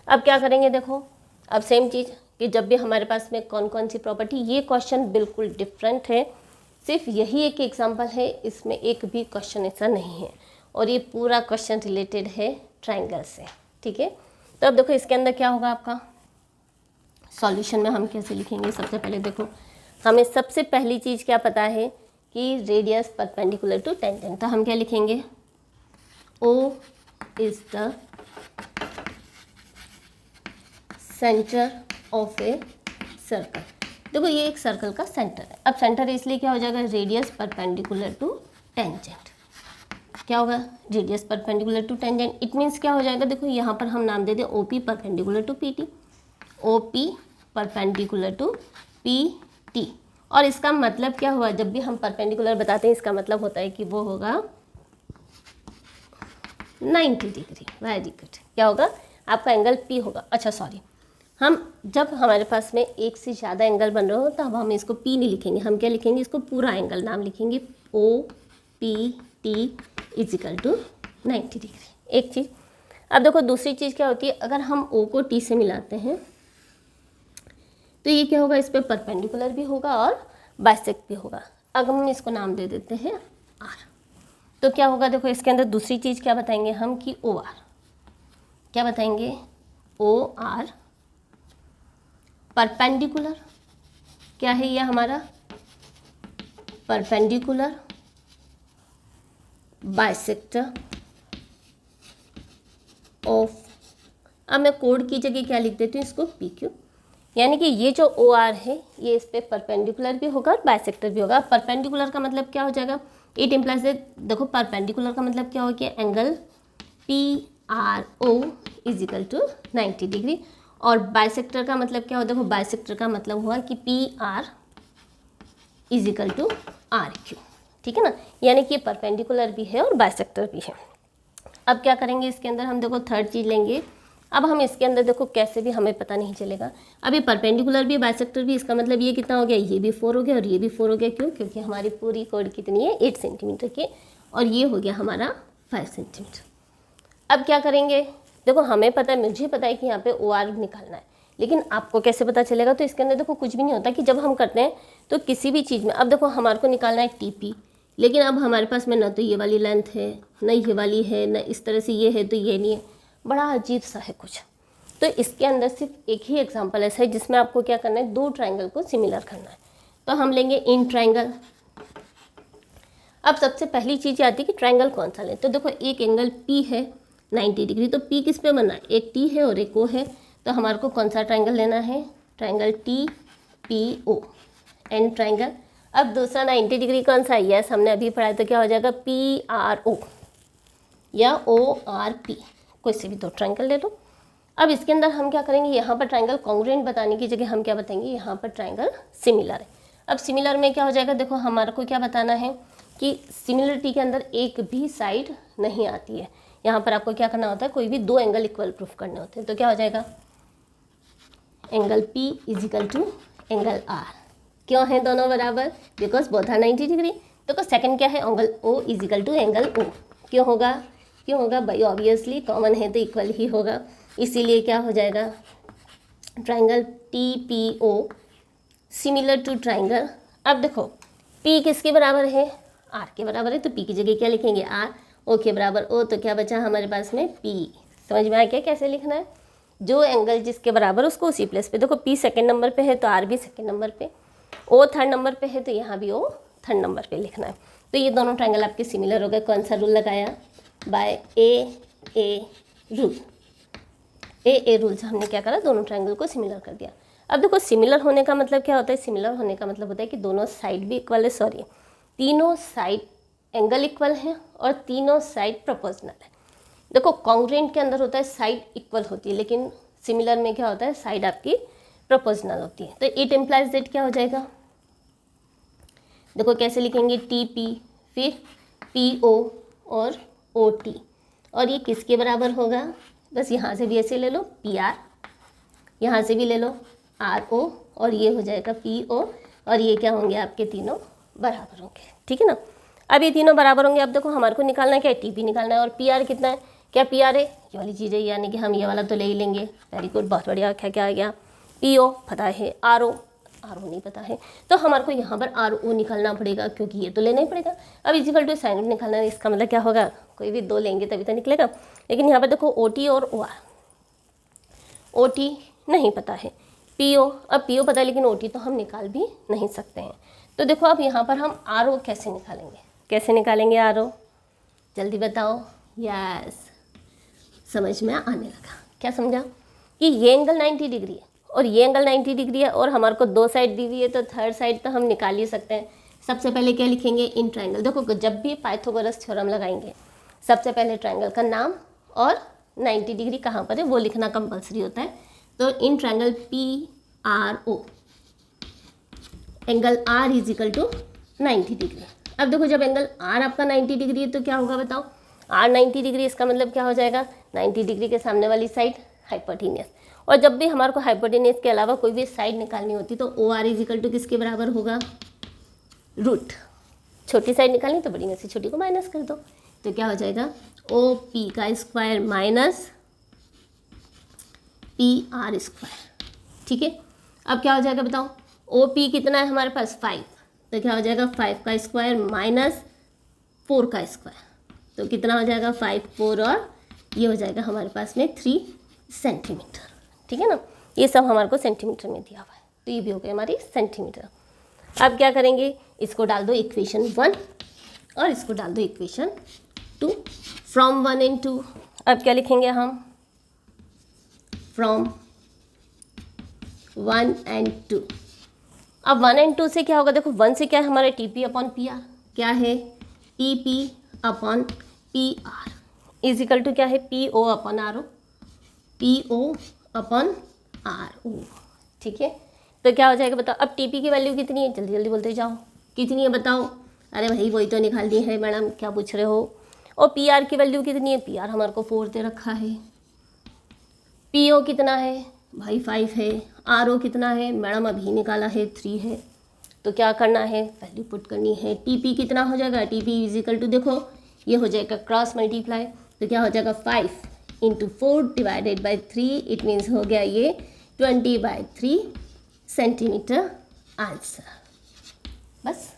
अब क्या करेंगे, देखो अब सेम चीज़ कि जब भी हमारे पास में कौन कौन सी प्रॉपर्टी, ये क्वेश्चन बिल्कुल डिफरेंट है, सिर्फ यही एक एग्जांपल है, इसमें एक भी क्वेश्चन ऐसा नहीं है, और ये पूरा क्वेश्चन रिलेटेड है ट्रायंगल से, ठीक है। तो अब देखो इसके अंदर क्या होगा आपका सॉल्यूशन में हम कैसे लिखेंगे। सबसे पहले देखो हमें सबसे पहली चीज़ क्या पता है कि रेडियस परपेंडिकुलर टू टेंजेंट, तो हम क्या लिखेंगे O is the centre of a circle. देखो ये एक सर्कल का सेंटर है। अब सेंटर इसलिए क्या हो जाएगा, रेडियस परपेंडिकुलर टू टेंजेंट, क्या होगा radius perpendicular to tangent, it means क्या हो जाएगा, देखो यहाँ पर हम नाम दे दें O P perpendicular to P T, O P perpendicular to P T. और इसका मतलब क्या हुआ, जब भी हम परपेंडिकुलर बताते हैं इसका मतलब होता है कि वो होगा 90 डिग्री। वेरी गुड, क्या होगा आपका एंगल पी होगा। अच्छा सॉरी, हम जब हमारे पास में एक से ज़्यादा एंगल बन रहे हो तो अब हम इसको पी नहीं लिखेंगे, हम क्या लिखेंगे, इसको पूरा एंगल नाम लिखेंगे O P T is equal to 90 degree. एक चीज़, अब देखो दूसरी चीज़ क्या होती है, अगर हम ओ को टी से मिलाते हैं तो ये क्या होगा, इस पर परपेंडिकुलर भी होगा और बाइसेक्ट भी होगा। अगर हम इसको नाम दे देते हैं आर, तो क्या होगा, देखो इसके अंदर दूसरी चीज़ क्या बताएंगे हम कि ओ आर, क्या बताएंगे ओ आर परपेंडिकुलर, क्या है ये हमारा परपेंडिकुलर बाइसेक्टर ऑफ, अब मैं कोड की जगह क्या लिख देती हूँ इसको पी क्यू, यानी कि ये जो ओ आर है ये इस पर परपेंडिकुलर भी होगा और बाइसेक्टर भी होगा। परपेंडिकुलर का मतलब क्या हो जाएगा, इट इम्प्लाइज, देखो परपेंडिकुलर का मतलब क्या हो गया, angle P R O is equal to 90 degree, और बाइसेक्टर का मतलब क्या हो, देखो बाइसेक्टर का मतलब हुआ कि P R is equal to R Q, ठीक है ना, यानी कि ये परपेंडिकुलर भी है और बाइसेक्टर भी है। अब क्या करेंगे इसके अंदर हम, देखो थर्ड चीज़ लेंगे। अब हम इसके अंदर देखो कैसे भी हमें पता नहीं चलेगा, अब ये परपेंडिकुलर भी बाइसेक्टर भी, इसका मतलब ये कितना हो गया, ये भी 4 हो गया और ये भी 4 हो गया, क्यों, क्योंकि हमारी पूरी कोड कितनी है 8 सेंटीमीटर की, और ये हो गया हमारा 5 सेंटीमीटर। अब क्या करेंगे, देखो हमें पता है, मुझे पता है कि यहाँ पे ओ आर निकालना है, लेकिन आपको कैसे पता चलेगा, तो इसके अंदर देखो कुछ भी नहीं होता कि जब हम करते हैं तो किसी भी चीज़ में, अब देखो हमारे को निकालना है टी पी, लेकिन अब हमारे पास में ना तो ये वाली लेंथ है, ना ये वाली है, ना इस तरह से ये है तो ये नहीं है, बड़ा अजीब सा है कुछ। तो इसके अंदर सिर्फ एक ही एग्जांपल ऐसा है जिसमें आपको क्या करना है, 2 ट्रायंगल को सिमिलर करना है, तो हम लेंगे इन ट्रायंगल। अब सबसे पहली चीज़ आती है कि ट्रायंगल कौन सा लें, तो देखो एक एंगल पी है 90 डिग्री, तो पी किस पे बना है, एक टी है और एक ओ है, तो हमारे को कौन सा ट्रायंगल लेना है, triangle T P O and triangle. अब दूसरा 90 डिग्री कौन सा है, यस हमने अभी पढ़ा, तो क्या हो जाएगा पी आर ओ या ओ आर पी, कोई से भी 2 ट्रायंगल ले लो। अब इसके अंदर हम क्या करेंगे, यहाँ पर ट्रायंगल कॉन्ग्रुएंट बताने की जगह हम क्या बताएंगे, यहाँ पर ट्रायंगल सिमिलर है। अब सिमिलर में क्या हो जाएगा, देखो हमारे को क्या बताना है कि सिमिलरिटी के अंदर एक भी साइड नहीं आती है, यहाँ पर आपको क्या करना होता है, कोई भी दो एंगल इक्वल प्रूफ करने होते हैं। तो क्या हो जाएगा, angle P is equal to angle R। क्यों है दोनों बराबर, बिकॉज बोथ आर 90 डिग्री। तो सेकंड क्या है, angle O is equal to angle O। क्यों होगा भाई, ऑब्वियसली कॉमन है तो इक्वल ही होगा, इसीलिए क्या हो जाएगा, triangle TPO similar to triangle. अब देखो P किसके बराबर है, R के बराबर है, तो P की जगह क्या लिखेंगे R, O के बराबर O, तो क्या बचा हमारे पास में P। समझ में आ गया कैसे लिखना है, जो एंगल जिसके बराबर उसको उसी प्लेस पे। देखो P सेकंड नंबर पे है तो R भी सेकंड नंबर पे, O थर्ड नंबर पे है तो यहाँ भी O थर्ड नंबर पे लिखना है। तो ये दोनों ट्राइंगल आपके सिमिलर हो गए। कौन सा रूल लगाया, bye a rule. A rule से हमने क्या करा, दोनों ट्राइंगल को सिमिलर कर दिया। अब देखो सिमिलर होने का मतलब क्या होता है, सिमिलर होने का मतलब होता है कि दोनों साइड भी इक्वल है, सॉरी तीनों साइड एंगल इक्वल है और तीनों साइड प्रोपोर्शनल है। देखो कॉन्ग्रुएंट के अंदर होता है साइड इक्वल होती है, लेकिन सिमिलर में क्या होता है, साइड आपकी प्रोपोर्शनल होती है। तो इट इम्प्लाइज दैट क्या हो जाएगा, देखो कैसे लिखेंगे, TP फिर PO और OT, और ये किसके बराबर होगा, बस यहाँ से भी ऐसे ले लो PR, यहाँ से भी ले लो RO, और ये हो जाएगा PO, और ये क्या होंगे आपके तीनों बराबर होंगे। ठीक है ना, अब ये तीनों बराबर होंगे। अब देखो हमारे को निकालना है क्या है, TP निकालना है, और PR कितना है, क्या PR है, ये वाली चीज़ है, यानी कि हम ये वाला तो ले ही लेंगे। वेरी गुड, बहुत बढ़िया। क्या आ गया, PO पता है, RO नहीं पता है, तो हमारे को यहाँ पर RO निकालना पड़ेगा, क्योंकि ये तो लेना ही पड़ेगा। अब इक्वल टू साइन निकालना है, इसका मतलब क्या होगा, कोई भी दो लेंगे तभी तो निकलेगा। लेकिन यहाँ पर देखो OT और OR, OT नहीं पता है, PO, अब PO पता है लेकिन OT तो हम निकाल भी नहीं सकते हैं। तो देखो अब यहाँ पर हम RO कैसे निकालेंगे, RO जल्दी बताओ। यस, समझ में आने लगा, क्या समझा, कि ये एंगल 90 डिग्री है और ये एंगल 90 डिग्री है, और हमारे को दो साइड दी हुई है, तो थर्ड साइड तो हम निकाल ही सकते हैं। सबसे पहले क्या लिखेंगे, इन ट्राइंगल। देखो जब भी पाइथागोरस थ्योरम लगाएंगे, सबसे पहले ट्राइंगल का नाम और 90 डिग्री कहाँ पर है वो लिखना कंपलसरी होता है। तो in triangle PRO angle R is equal to 90 degree. अब देखो जब एंगल R आपका 90 डिग्री है तो क्या होगा बताओ, R 90 डिग्री, इसका मतलब क्या हो जाएगा, 90 डिग्री के सामने वाली साइड हाइपोटेनियस। और जब भी हमारे को हाइपोटेनियस के अलावा कोई भी साइड निकालनी होती तो OR इज इक्वल टू किसके बराबर होगा, रूट। छोटी साइड निकालनी तो बड़ी में से छोटी को माइनस कर दो, तो क्या हो जाएगा, OP का स्क्वायर माइनस PR स्क्वायर। ठीक है, अब क्या हो जाएगा बताओ, OP कितना है हमारे पास 5, तो क्या हो जाएगा 5 का स्क्वायर माइनस 4 का स्क्वायर, तो कितना हो जाएगा 5 4, और ये हो जाएगा हमारे पास में 3 सेंटीमीटर। ठीक है ना, ये सब हमारे को सेंटीमीटर में दिया हुआ है, तो ये भी हो गई हमारी सेंटीमीटर। अब क्या करेंगे, इसको डाल दो इक्वेशन 1 और इसको डाल दो इक्वेशन 2, फ्रॉम 1 and 2। अब क्या लिखेंगे हम, फ्रॉम 1 and 2। अब 1 and 2 से क्या होगा, देखो 1 से क्या है हमारे TP अपॉन PR, क्या है TP upon PR is equal to क्या है PO upon RO, PO upon RO। ठीक है, तो क्या हो जाएगा बताओ, अब TP की वैल्यू कितनी है, जल्दी जल्दी बोलते जाओ, कितनी है बताओ, अरे भाई वही तो निकालनी है मैडम, क्या पूछ रहे हो। और PR की वैल्यू कितनी है, PR हमारे को 4 दे रखा है, PO कितना है भाई 5 है, RO कितना है मैडम अभी निकाला है 3 है, तो क्या करना है, वैल्यू पुट करनी है। TP कितना हो जाएगा, TP इज इक्वल टू, देखो ये हो जाएगा क्रॉस मल्टीप्लाई, तो क्या हो जाएगा 5 into 4 divided by 3, it means हो गया ये 20/3 सेंटीमीटर आंसर। बस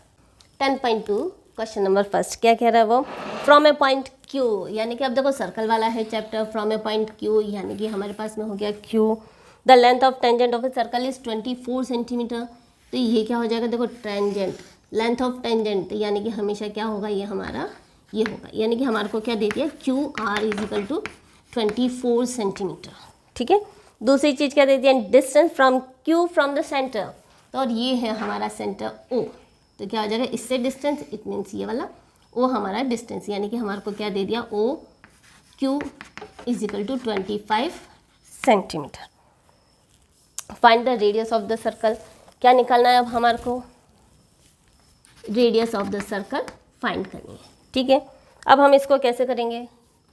10.2 क्वेश्चन नंबर फर्स्ट क्या कह रहा है वो, फ्रॉम ए पॉइंट Q, यानी कि अब देखो सर्कल वाला है chapter, from a point Q यानी कि हमारे पास में हो गया Q, the length of tangent of a circle is 24 centimetre. तो ये क्या हो जाएगा, देखो टेंजेंट, लेंथ ऑफ टेंजेंट यानी कि हमेशा क्या होगा, ये हमारा ये होगा, यानी कि हमारे को क्या दे दिया, QR is equal to 24 centimetre. ठीक है, दूसरी चीज़ क्या दे दिया, distance from Q from the centre, तो और ये है हमारा सेंटर O, तो क्या हो जाएगा इससे डिस्टेंस, इट मीन्स ये वाला O हमारा डिस्टेंस, यानी कि हमारे को क्या दे दिया, OQ is equal to 25 centimetre. Find the radius of the circle, क्या निकालना है अब हमारे को, radius of the circle find करनी है। ठीक है, अब हम इसको कैसे करेंगे,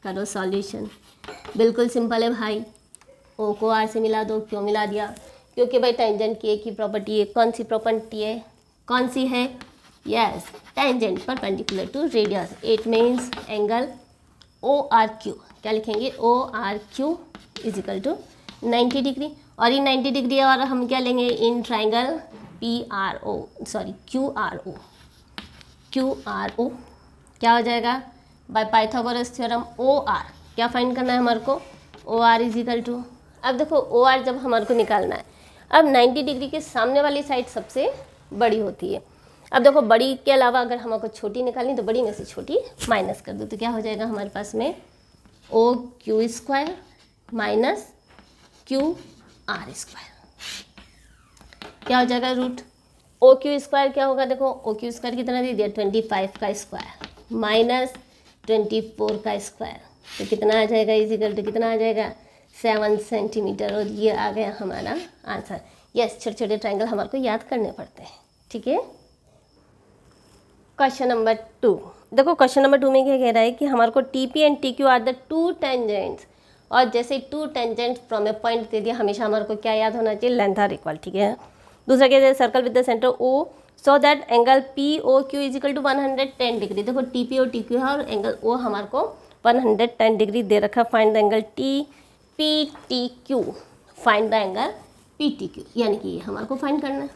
करो सॉल्यूशन। बिल्कुल सिंपल है भाई, ओ को आर से मिला दो। क्यों मिला दिया? क्योंकि भाई टेंजेंट की एक ही प्रॉपर्टी है। कौन सी प्रॉपर्टी है? कौन सी है? Yes, tangent perpendicular to radius. It means angle O R Q. क्या लिखेंगे? O R Q is equal to 90 degree. और ये 90 डिग्री और हम क्या लेंगे? In triangle P R O, sorry Q R O. Q R O क्या हो जाएगा? By Pythagoras theorem O R क्या फाइंड करना है हमारे को? O R is equal to, अब देखो ओ आर जब हमारे को निकालना है, अब 90 डिग्री के सामने वाली साइड सबसे बड़ी होती है। अब देखो बड़ी के अलावा अगर हमको छोटी निकालनी तो बड़ी में से छोटी माइनस कर दो, तो क्या हो जाएगा हमारे पास में? O Q square minus Q R square क्या हो जाएगा? रूट ओ क्यू स्क्वायर क्या होगा? देखो ओ क्यू स्क्वायर कितना दे दिया? 25 का स्क्वायर माइनस 24 का स्क्वायर, तो कितना आ जाएगा? इज इक्वल टू कितना आ जाएगा? 7 सेंटीमीटर। और ये आ गया हमारा आंसर। यस, छोटे छोटे ट्राइंगल हमारे को याद करने पड़ते हैं, ठीक है। क्वेश्चन नंबर 2, देखो क्वेश्चन नंबर 2 में क्या कह रहा है कि हमारे को T P and T Q are the two tangents. और जैसे two tangents from a point दे दिया, हमेशा हमारे को क्या याद होना चाहिए? लेंथ आर इक्वल, ठीक है। दूसरा क्या है? Circle with the centre O so that angle P O Q is equal to 110 degree. देखो टी पी और टी क्यू है और एंगल ओ हमारे को 110 डिग्री दे रखा। Find the angle T P T Q, find the angle P T Q, यानी कि ये हमारे को फाइंड करना है।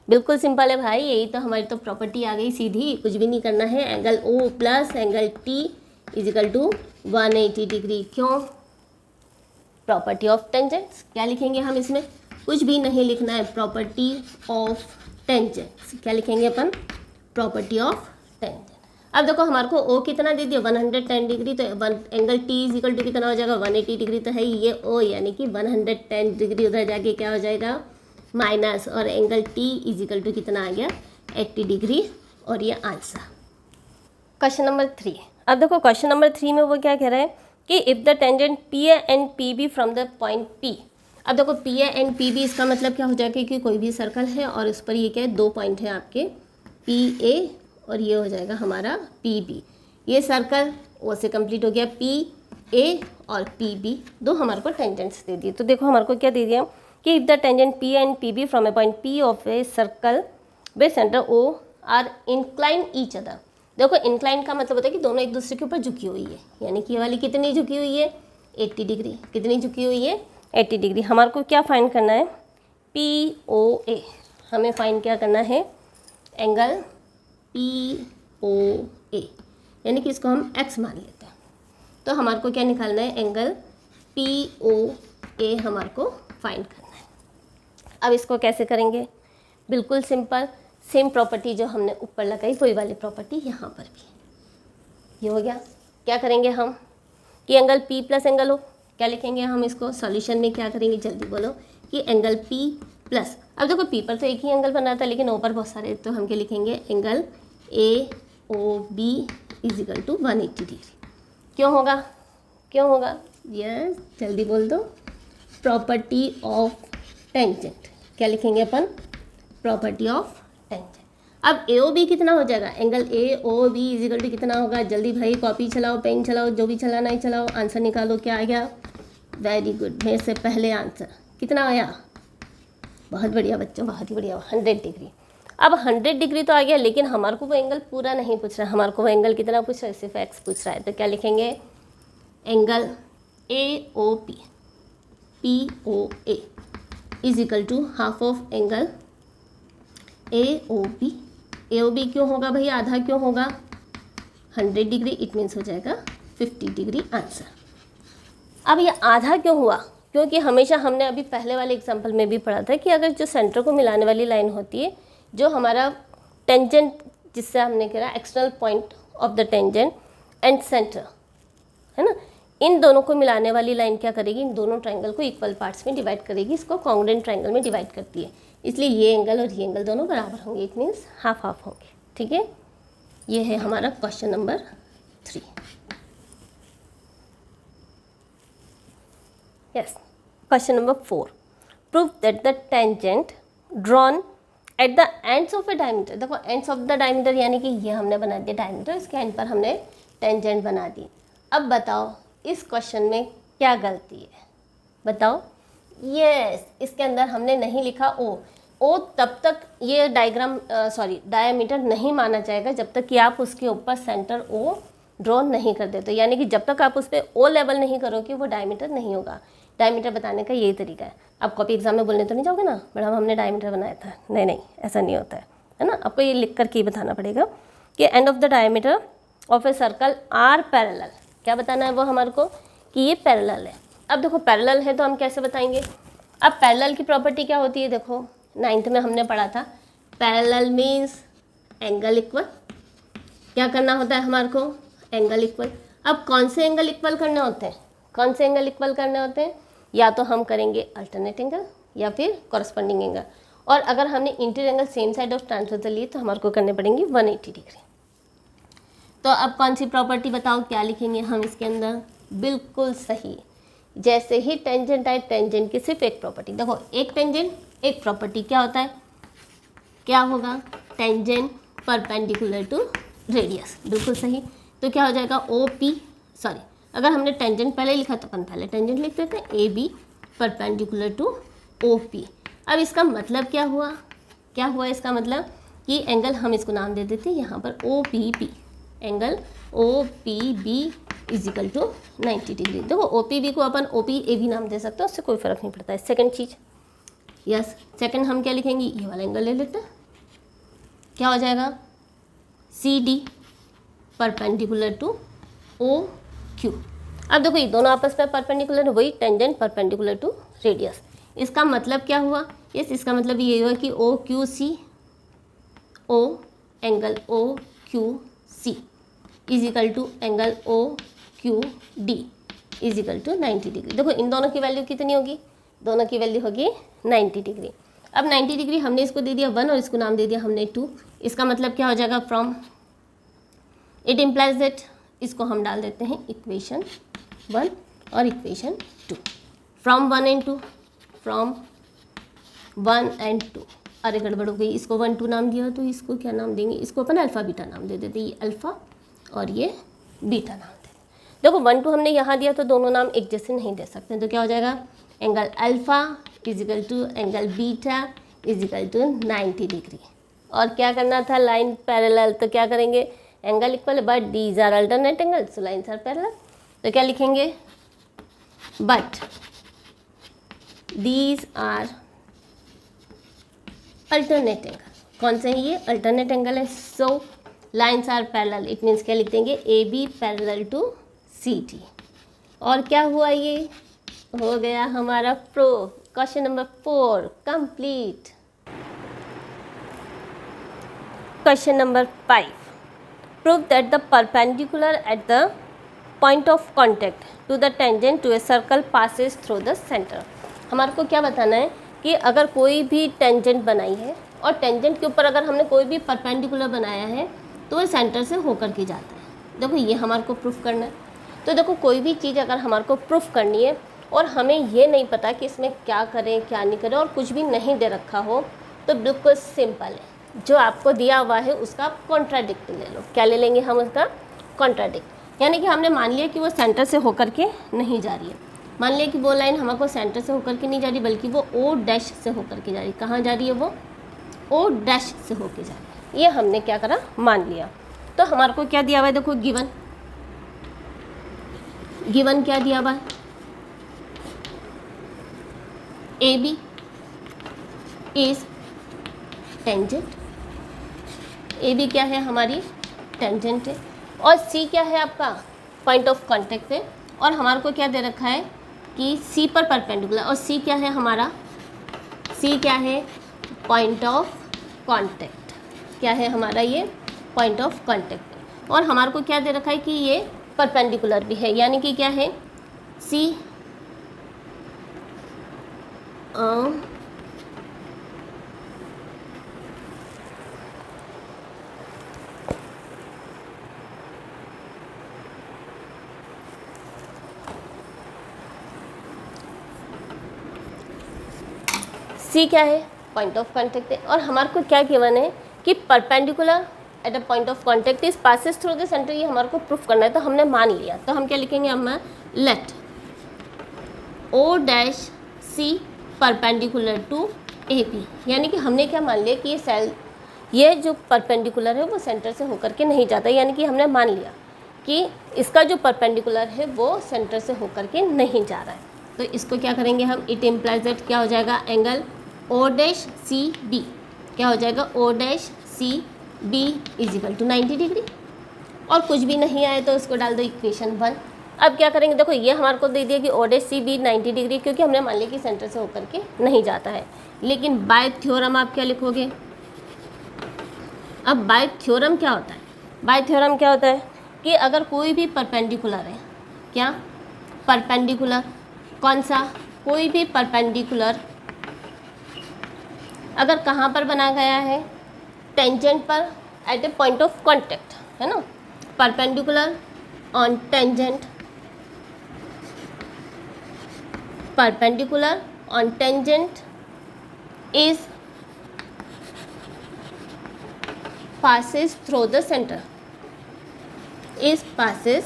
बिल्कुल सिंपल है भाई, यही तो हमारी तो प्रॉपर्टी आ गई सीधी, कुछ भी नहीं करना है। Angle O plus angle T is equal to 180 degree. क्यों? Property of tangents. क्या लिखेंगे हम इसमें? कुछ भी नहीं लिखना है, प्रॉपर्टी ऑफ टेंजेंट्स। क्या लिखेंगे अपन? Property of tangent. अब देखो हमारे को ओ कितना दे दिया? 110 डिग्री, तो angle T is equal to कितना हो जाएगा? 180 डिग्री तो है ये ओ, यानी कि 110 डिग्री उधर जाके क्या हो जाएगा? माइनस, और angle T is equal to कितना आ गया? 80 डिग्री। और ये आंसर। क्वेश्चन नंबर 3, अब देखो क्वेश्चन नंबर 3 में वो क्या कह रहा है कि if the tangent P A and P B from the point P. अब देखो P A and P B, इसका मतलब क्या हो जाएगा कि कोई भी सर्कल है और उस पर ये क्या है? दो पॉइंट है आपके, पी ए और ये हो जाएगा हमारा पी बी। ये सर्कल ओ से कंप्लीट हो गया। पी ए और पी बी दो हमारे को टेंजेंट्स दे दिए। तो देखो हमारे को क्या दे दिया कि if the tangent P and P B from a point P of a circle with centre O are incline each other. देखो इंक्लाइन का मतलब होता है कि दोनों एक दूसरे के ऊपर झुकी हुई है, यानी कि ये वाली कितनी झुकी हुई है? 80 डिग्री। कितनी झुकी हुई है? 80 डिग्री। हमारे को क्या फाइंड करना है? पी ओ ए। हमें फाइंड क्या करना है? एंगल पी ओ ए, यानी कि इसको हम एक्स मान लेते हैं। तो हमारे को क्या निकालना है? एंगल पी ओ ए हमारे को फाइंड करना है। अब इसको कैसे करेंगे? बिल्कुल सिंपल, सेम प्रॉपर्टी जो हमने ऊपर लगाई वही वाली प्रॉपर्टी यहाँ पर भी। ये हो गया। क्या करेंगे हम कि angle P plus angle O, क्या लिखेंगे हम इसको? सॉल्यूशन में क्या करेंगे? जल्दी बोलो कि एंगल P प्लस, अब देखो P पर तो एक ही एंगल बना था लेकिन O पर बहुत सारे, तो हम क्या लिखेंगे? Angle AOB is equal to 180 degree. क्यों होगा? क्यों होगा? यस, जल्दी बोल दो। Property of tangent. क्या लिखेंगे अपन? Property of tangent. अब AOB कितना हो जाएगा? Angle AOB is equal to कितना होगा? जल्दी भाई कॉपी चलाओ, पेन चलाओ, जो भी चलाना है चलाओ, आंसर निकालो। क्या आ गया? वेरी गुड, मेरे से पहले आंसर कितना आया? बहुत बढ़िया बच्चों, बहुत ही बढ़िया, 100 डिग्री। अब 100 डिग्री तो आ गया, लेकिन हमारे को वो एंगल पूरा नहीं पूछ रहा है, हमारे को वो एंगल कितना पूछ रहा है? सिर्फ एक्स पूछ रहा है। तो क्या लिखेंगे? Angle AOP POA is equal to half of angle AOB। AOB क्यों होगा भाई? आधा क्यों होगा? 100 डिग्री, इट मीन्स हो जाएगा 50 डिग्री आंसर। अब ये आधा क्यों हुआ? क्योंकि हमेशा हमने अभी पहले वाले एग्जांपल में भी पढ़ा था कि अगर जो सेंटर को मिलाने वाली लाइन होती है, जो हमारा टेंजेंट, जिससे हमने कहा external point of the tangent and centre, है ना, इन दोनों को मिलाने वाली लाइन क्या करेगी? इन दोनों ट्रायंगल को इक्वल पार्ट्स में डिवाइड करेगी, इसको कॉन्ग्रुएंट ट्रायंगल में डिवाइड करती है। इसलिए ये एंगल और ये एंगल दोनों बराबर होंगे, इट मीन्स हाफ हाफ होंगे। ठीक है, ये है हमारा question number 3। Yes, question number 4, prove that the tangent drawn at the ends of A diameter. देखो एंड्स ऑफ द डायमीटर यानी कि ये हमने बना दिया डायमीटर, इसके एंड पर हमने टेंजेंट बना दी। अब बताओ इस क्वेश्चन में क्या गलती है, बताओ। यस, इसके अंदर हमने नहीं लिखा ओ तब तक ये डायमीटर नहीं माना जाएगा जब तक कि आप उसके ऊपर सेंटर ओ ड्रॉ नहीं कर देते। यानी कि जब तक आप उस पर ओ लेवल नहीं करोगे वो डायमीटर नहीं होगा। डायमीटर बताने का यही तरीका है। आप कॉपी एग्जाम में बोलने तो नहीं जाओगे ना, मैडम हमने डायमीटर बनाया था, नहीं, ऐसा नहीं होता है ना। आपको ये लिख करके ही बताना पड़ेगा कि end of the diameter of a circle are parallel. क्या बताना है वो हमारे को कि ये पैरेलल है। अब देखो पैरेलल है तो हम कैसे बताएंगे। अब पैरेलल की प्रॉपर्टी क्या होती है, देखो 9th में हमने पढ़ा था, पैरेलल मीन्स एंगल इक्वल। क्या करना होता है हमारे को, एंगल इक्वल। अब कौन से एंगल इक्वल करने होते हैं, कौन से एंगल इक्वल करने होते हैं, या तो हम करेंगे अल्टरनेट एंगल या फिर कॉरस्पॉन्डिंग एंगल। और अगर हमने interior angle same side of transversal लिए तो हमारे को करने पड़ेंगे 180 डिग्री। तो अब कौन सी प्रॉपर्टी बताओ, क्या लिखेंगे हम इसके अंदर, बिल्कुल सही। जैसे ही टेंजेंट आए, टेंजेंट की सिर्फ एक प्रॉपर्टी, देखो एक टेंजेंट एक प्रॉपर्टी, क्या होता है, क्या होगा, टेंजेंट परपेंडिकुलर टू रेडियस, बिल्कुल सही। तो क्या हो जाएगा अगर हमने टेंजेंट पहले लिखा तो अपन पहले टेंजेंट लिख देते हैं, A B perpendicular to O P. अब इसका मतलब क्या हुआ इसका मतलब कि एंगल हम इसको नाम दे देते हैं यहाँ पर O P B, angle O P B is equal to 90 degree. देखो ओ पी बी को अपन ओ पी ए भी नाम दे सकते हैं, उससे कोई फ़र्क नहीं पड़ता है। सेकंड चीज़, यस सेकंड हम क्या लिखेंगे, ये वाला एंगल ले लेते हैं, क्या हो जाएगा, C D perpendicular to O Q. अब देखो ये दोनों आपस में परपेंडिकुलर है, वही टेंजेंट परपेंडिकुलर टू रेडियस। इसका मतलब क्या हुआ, इसका मतलब ये हुआ कि O Q C, O angle O Q C is equal to angle O Q D is equal to 90 degree. देखो इन दोनों की वैल्यू कितनी होगी, दोनों की वैल्यू होगी 90 डिग्री। अब 90 डिग्री हमने इसको दे दिया 1 और इसको नाम दे दिया हमने 2। इसका मतलब क्या हो जाएगा, फ्रॉम इट इम्प्लाइज दैट, इसको हम डाल देते हैं इक्वेशन 1 और equation 2, from 1 and 2, from 1 and 2। अरे गड़बड़ हो गई, इसको 1 2 नाम दिया तो इसको क्या नाम देंगे, इसको अपन अल्फ़ा बीटा नाम दे देते, ये अल्फ़ा और ये बीटा नाम दे। देखो 1 2 हमने यहाँ दिया तो दोनों नाम एक जैसे नहीं दे सकते, तो क्या हो जाएगा, angle alpha is equal to angle beta is equal to 90 degree. और क्या करना था, लाइन पैरेलल, तो क्या करेंगे, angle equal but these are alternate angle, so lines are parallel. तो क्या लिखेंगे, but these are alternate angle. कौन से हैं ये, अल्टरनेट एंगल है, so lines are parallel. It means क्या लिख देंगे, A B parallel to C T. और क्या हुआ, ये हो गया हमारा proof. Question number 4 complete. Question number 5, prove that the perpendicular at the point of contact to the tangent to a circle passes through the centre. हमारे को क्या बताना है कि अगर कोई भी टेंजेंट बनाई है और टेंजेंट के ऊपर अगर हमने कोई भी परपेंडिकुलर बनाया है तो वो सेंटर से होकर के जाता है। देखो ये हमारे को प्रूफ करना है। तो देखो कोई भी चीज़ अगर हमारे को प्रूफ करनी है और हमें ये नहीं पता कि इसमें क्या करें क्या नहीं करें और कुछ भी नहीं दे रखा हो, तो बिल्कुल सिंपल है, जो आपको दिया हुआ है उसका कॉन्ट्राडिक्ट ले लो। क्या ले लेंगे हम, उसका कॉन्ट्राडिक्ट। यानी कि हमने मान लिया कि वो सेंटर से होकर के नहीं जा रही है, मान लिया कि वो लाइन हमको सेंटर से होकर के नहीं जा रही बल्कि वो ओ डैश से होकर के जा रही है। कहाँ जा रही है वो, ओ डैश से होकर जा रही है। ये हमने क्या करा, मान लिया। तो हमारे को क्या दिया हुआ है, देखो गिवन क्या दिया हुआ है, A B is tangent, A B क्या है हमारी टेंजेंट है, और सी क्या है आपका पॉइंट ऑफ कांटेक्ट है। और हमारे को क्या दे रखा है कि सी पर परपेंडिकुलर, और सी क्या है हमारा, सी क्या है पॉइंट ऑफ कांटेक्ट, क्या है हमारा ये पॉइंट ऑफ कांटेक्ट। और हमारे को क्या दे रखा है कि ये परपेंडिकुलर भी है, यानी कि क्या है सी सी क्या है पॉइंट ऑफ कांटेक्ट है। और हमारे को क्या गिवन है कि perpendicular at a point of contact is passes through the centre, ये हमारे को प्रूफ करना है, तो हमने मान लिया, तो हम क्या लिखेंगे, हम let O dash C perpendicular to A B, यानी कि हमने क्या मान लिया कि ये जो परपेंडिकुलर है वो सेंटर से होकर के नहीं जाता, यानी कि हमने मान लिया कि इसका जो परपेंडिकुलर है वो सेंटर से होकर के नहीं जा रहा है। तो इसको क्या करेंगे हम, इट इम्प्लाइज दैट क्या हो जाएगा, angle O dash C B, क्या हो जाएगा, O dash C B is equal to 90 degree. और कुछ भी नहीं आए तो उसको डाल दो इक्वेशन 1। अब क्या करेंगे, देखो ये हमारे को दे दिया कि O dash C B 90 degree, क्योंकि हमने मान लिया कि सेंटर से होकर के नहीं जाता है। लेकिन बाय थ्योरम आप क्या लिखोगे, अब बाय थ्योरम क्या होता है, बाय थ्योरम क्या होता है कि अगर कोई भी परपेंडिकुलर है, क्या परपेंडिकुलर, कौन सा, कोई भी परपेंडिकुलर अगर कहाँ पर बना गया है, टेंजेंट पर at a point of contact, है ना, perpendicular on tangent, perpendicular on tangent is passes through the center, is passes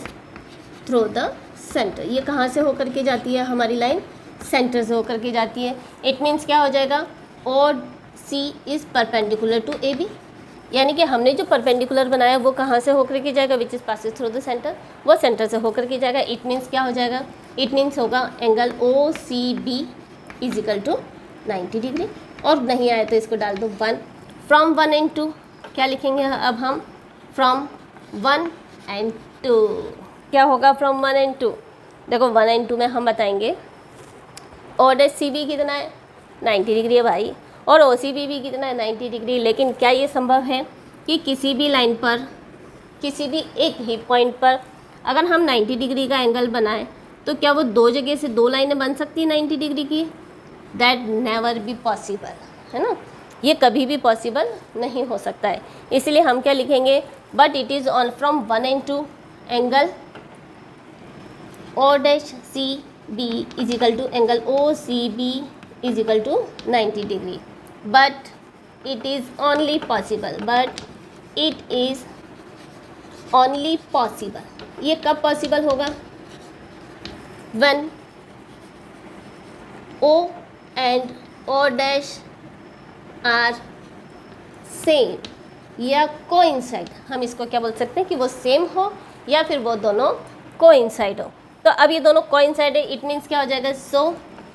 through the center। ये कहाँ से होकर के जाती है हमारी लाइन, सेंटर से होकर के जाती है। इट मीन्स क्या हो जाएगा, O C is perpendicular to A B, यानी कि हमने जो परपेंडिकुलर बनाया वो कहाँ से होकर के जाएगा, which is passes through the centre, वो सेंटर से होकर के जाएगा। इट मीन्स क्या हो जाएगा, इट मीन्स होगा angle O C B is equal to 90 degree. और नहीं आया तो इसको डाल दो 1 फ्रॉम 1 एंड 2, क्या लिखेंगे अब हम, फ्रॉम 1 एंड 2, क्या होगा फ्रॉम 1 एंड 2, देखो 1 एंड 2 में हम बताएंगे ओ डैश सी बी कितना है, 90 डिग्री है भाई, और ओ सी बी भी कितना है, 90 डिग्री। लेकिन क्या ये संभव है कि किसी भी लाइन पर, किसी भी एक ही पॉइंट पर अगर हम 90 डिग्री का एंगल बनाएं तो क्या वो दो जगह से दो लाइनें बन सकती हैं 90 डिग्री की, दैट नेवर बी पॉसिबल, है ना, ये कभी भी पॉसिबल नहीं हो सकता है। इसलिए हम क्या लिखेंगे, but it is on from 1 and 2 angle O dash C B is equal to angle O C B is equal to 90 degree, but it is only possible, but it is only possible. ये कब possible होगा, when O and O dash are same या coincide, हम इसको क्या बोल सकते हैं कि वो सेम हो या फिर वो दोनों कोइंसाइड हो। तो अब ये दोनों कोइंसाइड है, इट मीन्स क्या हो जाएगा, सो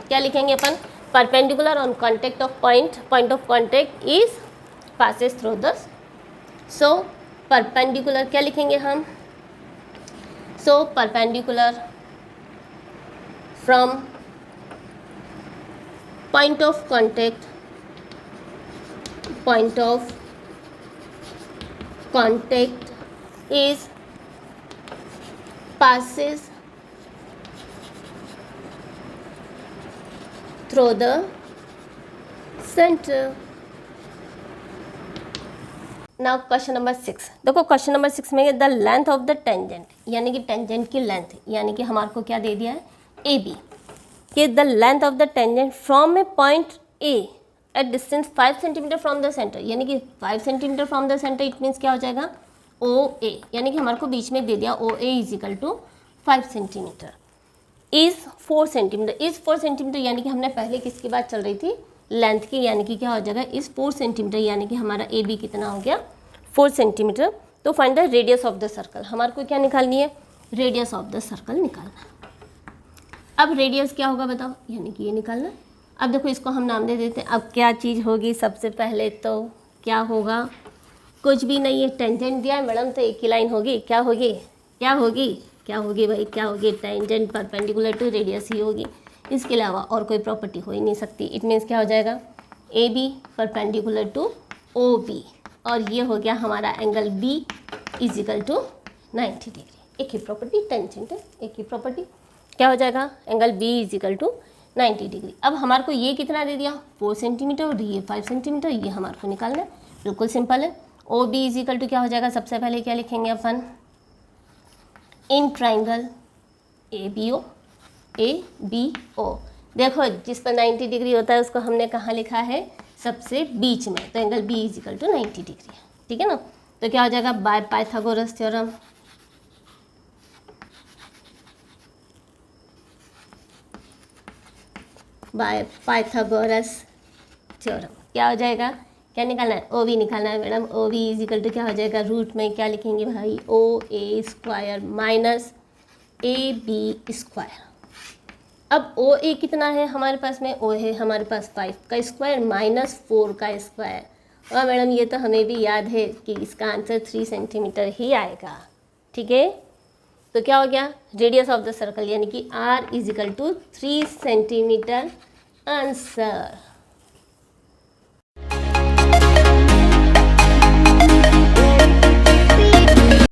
क्या लिखेंगे अपन, perpendicular on contact of point of contact is passes through the, so perpendicular क्या लिखेंगे हम, so perpendicular from point of contact is passes through the center। Now question number 6, देखो क्वेश्चन नंबर 6 में the length of the tangent, यानी कि tangent की length, यानी कि हमारे को क्या दे दिया है, ए बी, कि the length of the tangent from a point A at distance 5 centimetre from the centre, यानी कि 5 centimetre from the centre, it means क्या हो जाएगा, ओ ए, यानी कि हमारे को बीच में दे दिया O A is equal to 5 centimetre, is 4 centimetre, is 4 centimetre, यानी कि हमने पहले किसकी बात चल रही थी, लेंथ की, यानी कि क्या हो जाएगा, इज़ 4 सेंटीमीटर, यानी कि हमारा ए बी कितना हो गया, 4 सेंटीमीटर। तो find the radius of the circle, हमारे को क्या निकालनी है, रेडियस ऑफ द सर्कल निकालना। अब रेडियस क्या होगा बताओ, यानी कि ये निकालना। अब देखो इसको हम नाम दे देते हैं। अब क्या चीज़ होगी, सबसे पहले तो क्या होगा, कुछ भी नहीं है, टेंजेंट दिया है मैडम तो एक ही लाइन होगी, क्या होगी, क्या होगी, क्या होगी भाई, क्या होगी, टेंजेंट परपेंडिकुलर टू रेडियस ही होगी, इसके अलावा और कोई प्रॉपर्टी हो ही नहीं सकती। इट मीन्स क्या हो जाएगा, A B perpendicular to O B, और ये हो गया हमारा angle B is equal to 90 degree. एक ही प्रॉपर्टी, टेंजेंट है, एक ही प्रॉपर्टी, क्या हो जाएगा, angle B is equal to 90 degree. अब हमारे को ये कितना दे दिया, 4 सेंटीमीटर, और ये 5 सेंटीमीटर, ये हमारे को निकालना है, बिल्कुल सिंपल है। O B is equal to क्या हो जाएगा, सबसे पहले क्या लिखेंगे अपन, in triangle A B O, देखो जिस पर 90 डिग्री होता है उसको हमने कहाँ लिखा है, सबसे बीच में, तो angle B is equal to 90 degree है, ठीक है ना। तो क्या हो जाएगा, by Pythagoras theorem. By Pythagoras theorem क्या हो जाएगा, क्या निकालना है, ओ वी निकालना है madam. O V is equal to क्या हो जाएगा, रूट में क्या लिखेंगे भाई, O A square minus A B square. अब ओ ए कितना है हमारे पास में, ओ है हमारे पास 5 का स्क्वायर माइनस 4 का स्क्वायर। और मैडम ये तो हमें भी याद है कि इसका आंसर 3 सेंटीमीटर ही आएगा, ठीक है। तो क्या हो गया, रेडियस ऑफ द सर्कल यानी कि r is equal to 3 centimetre answer.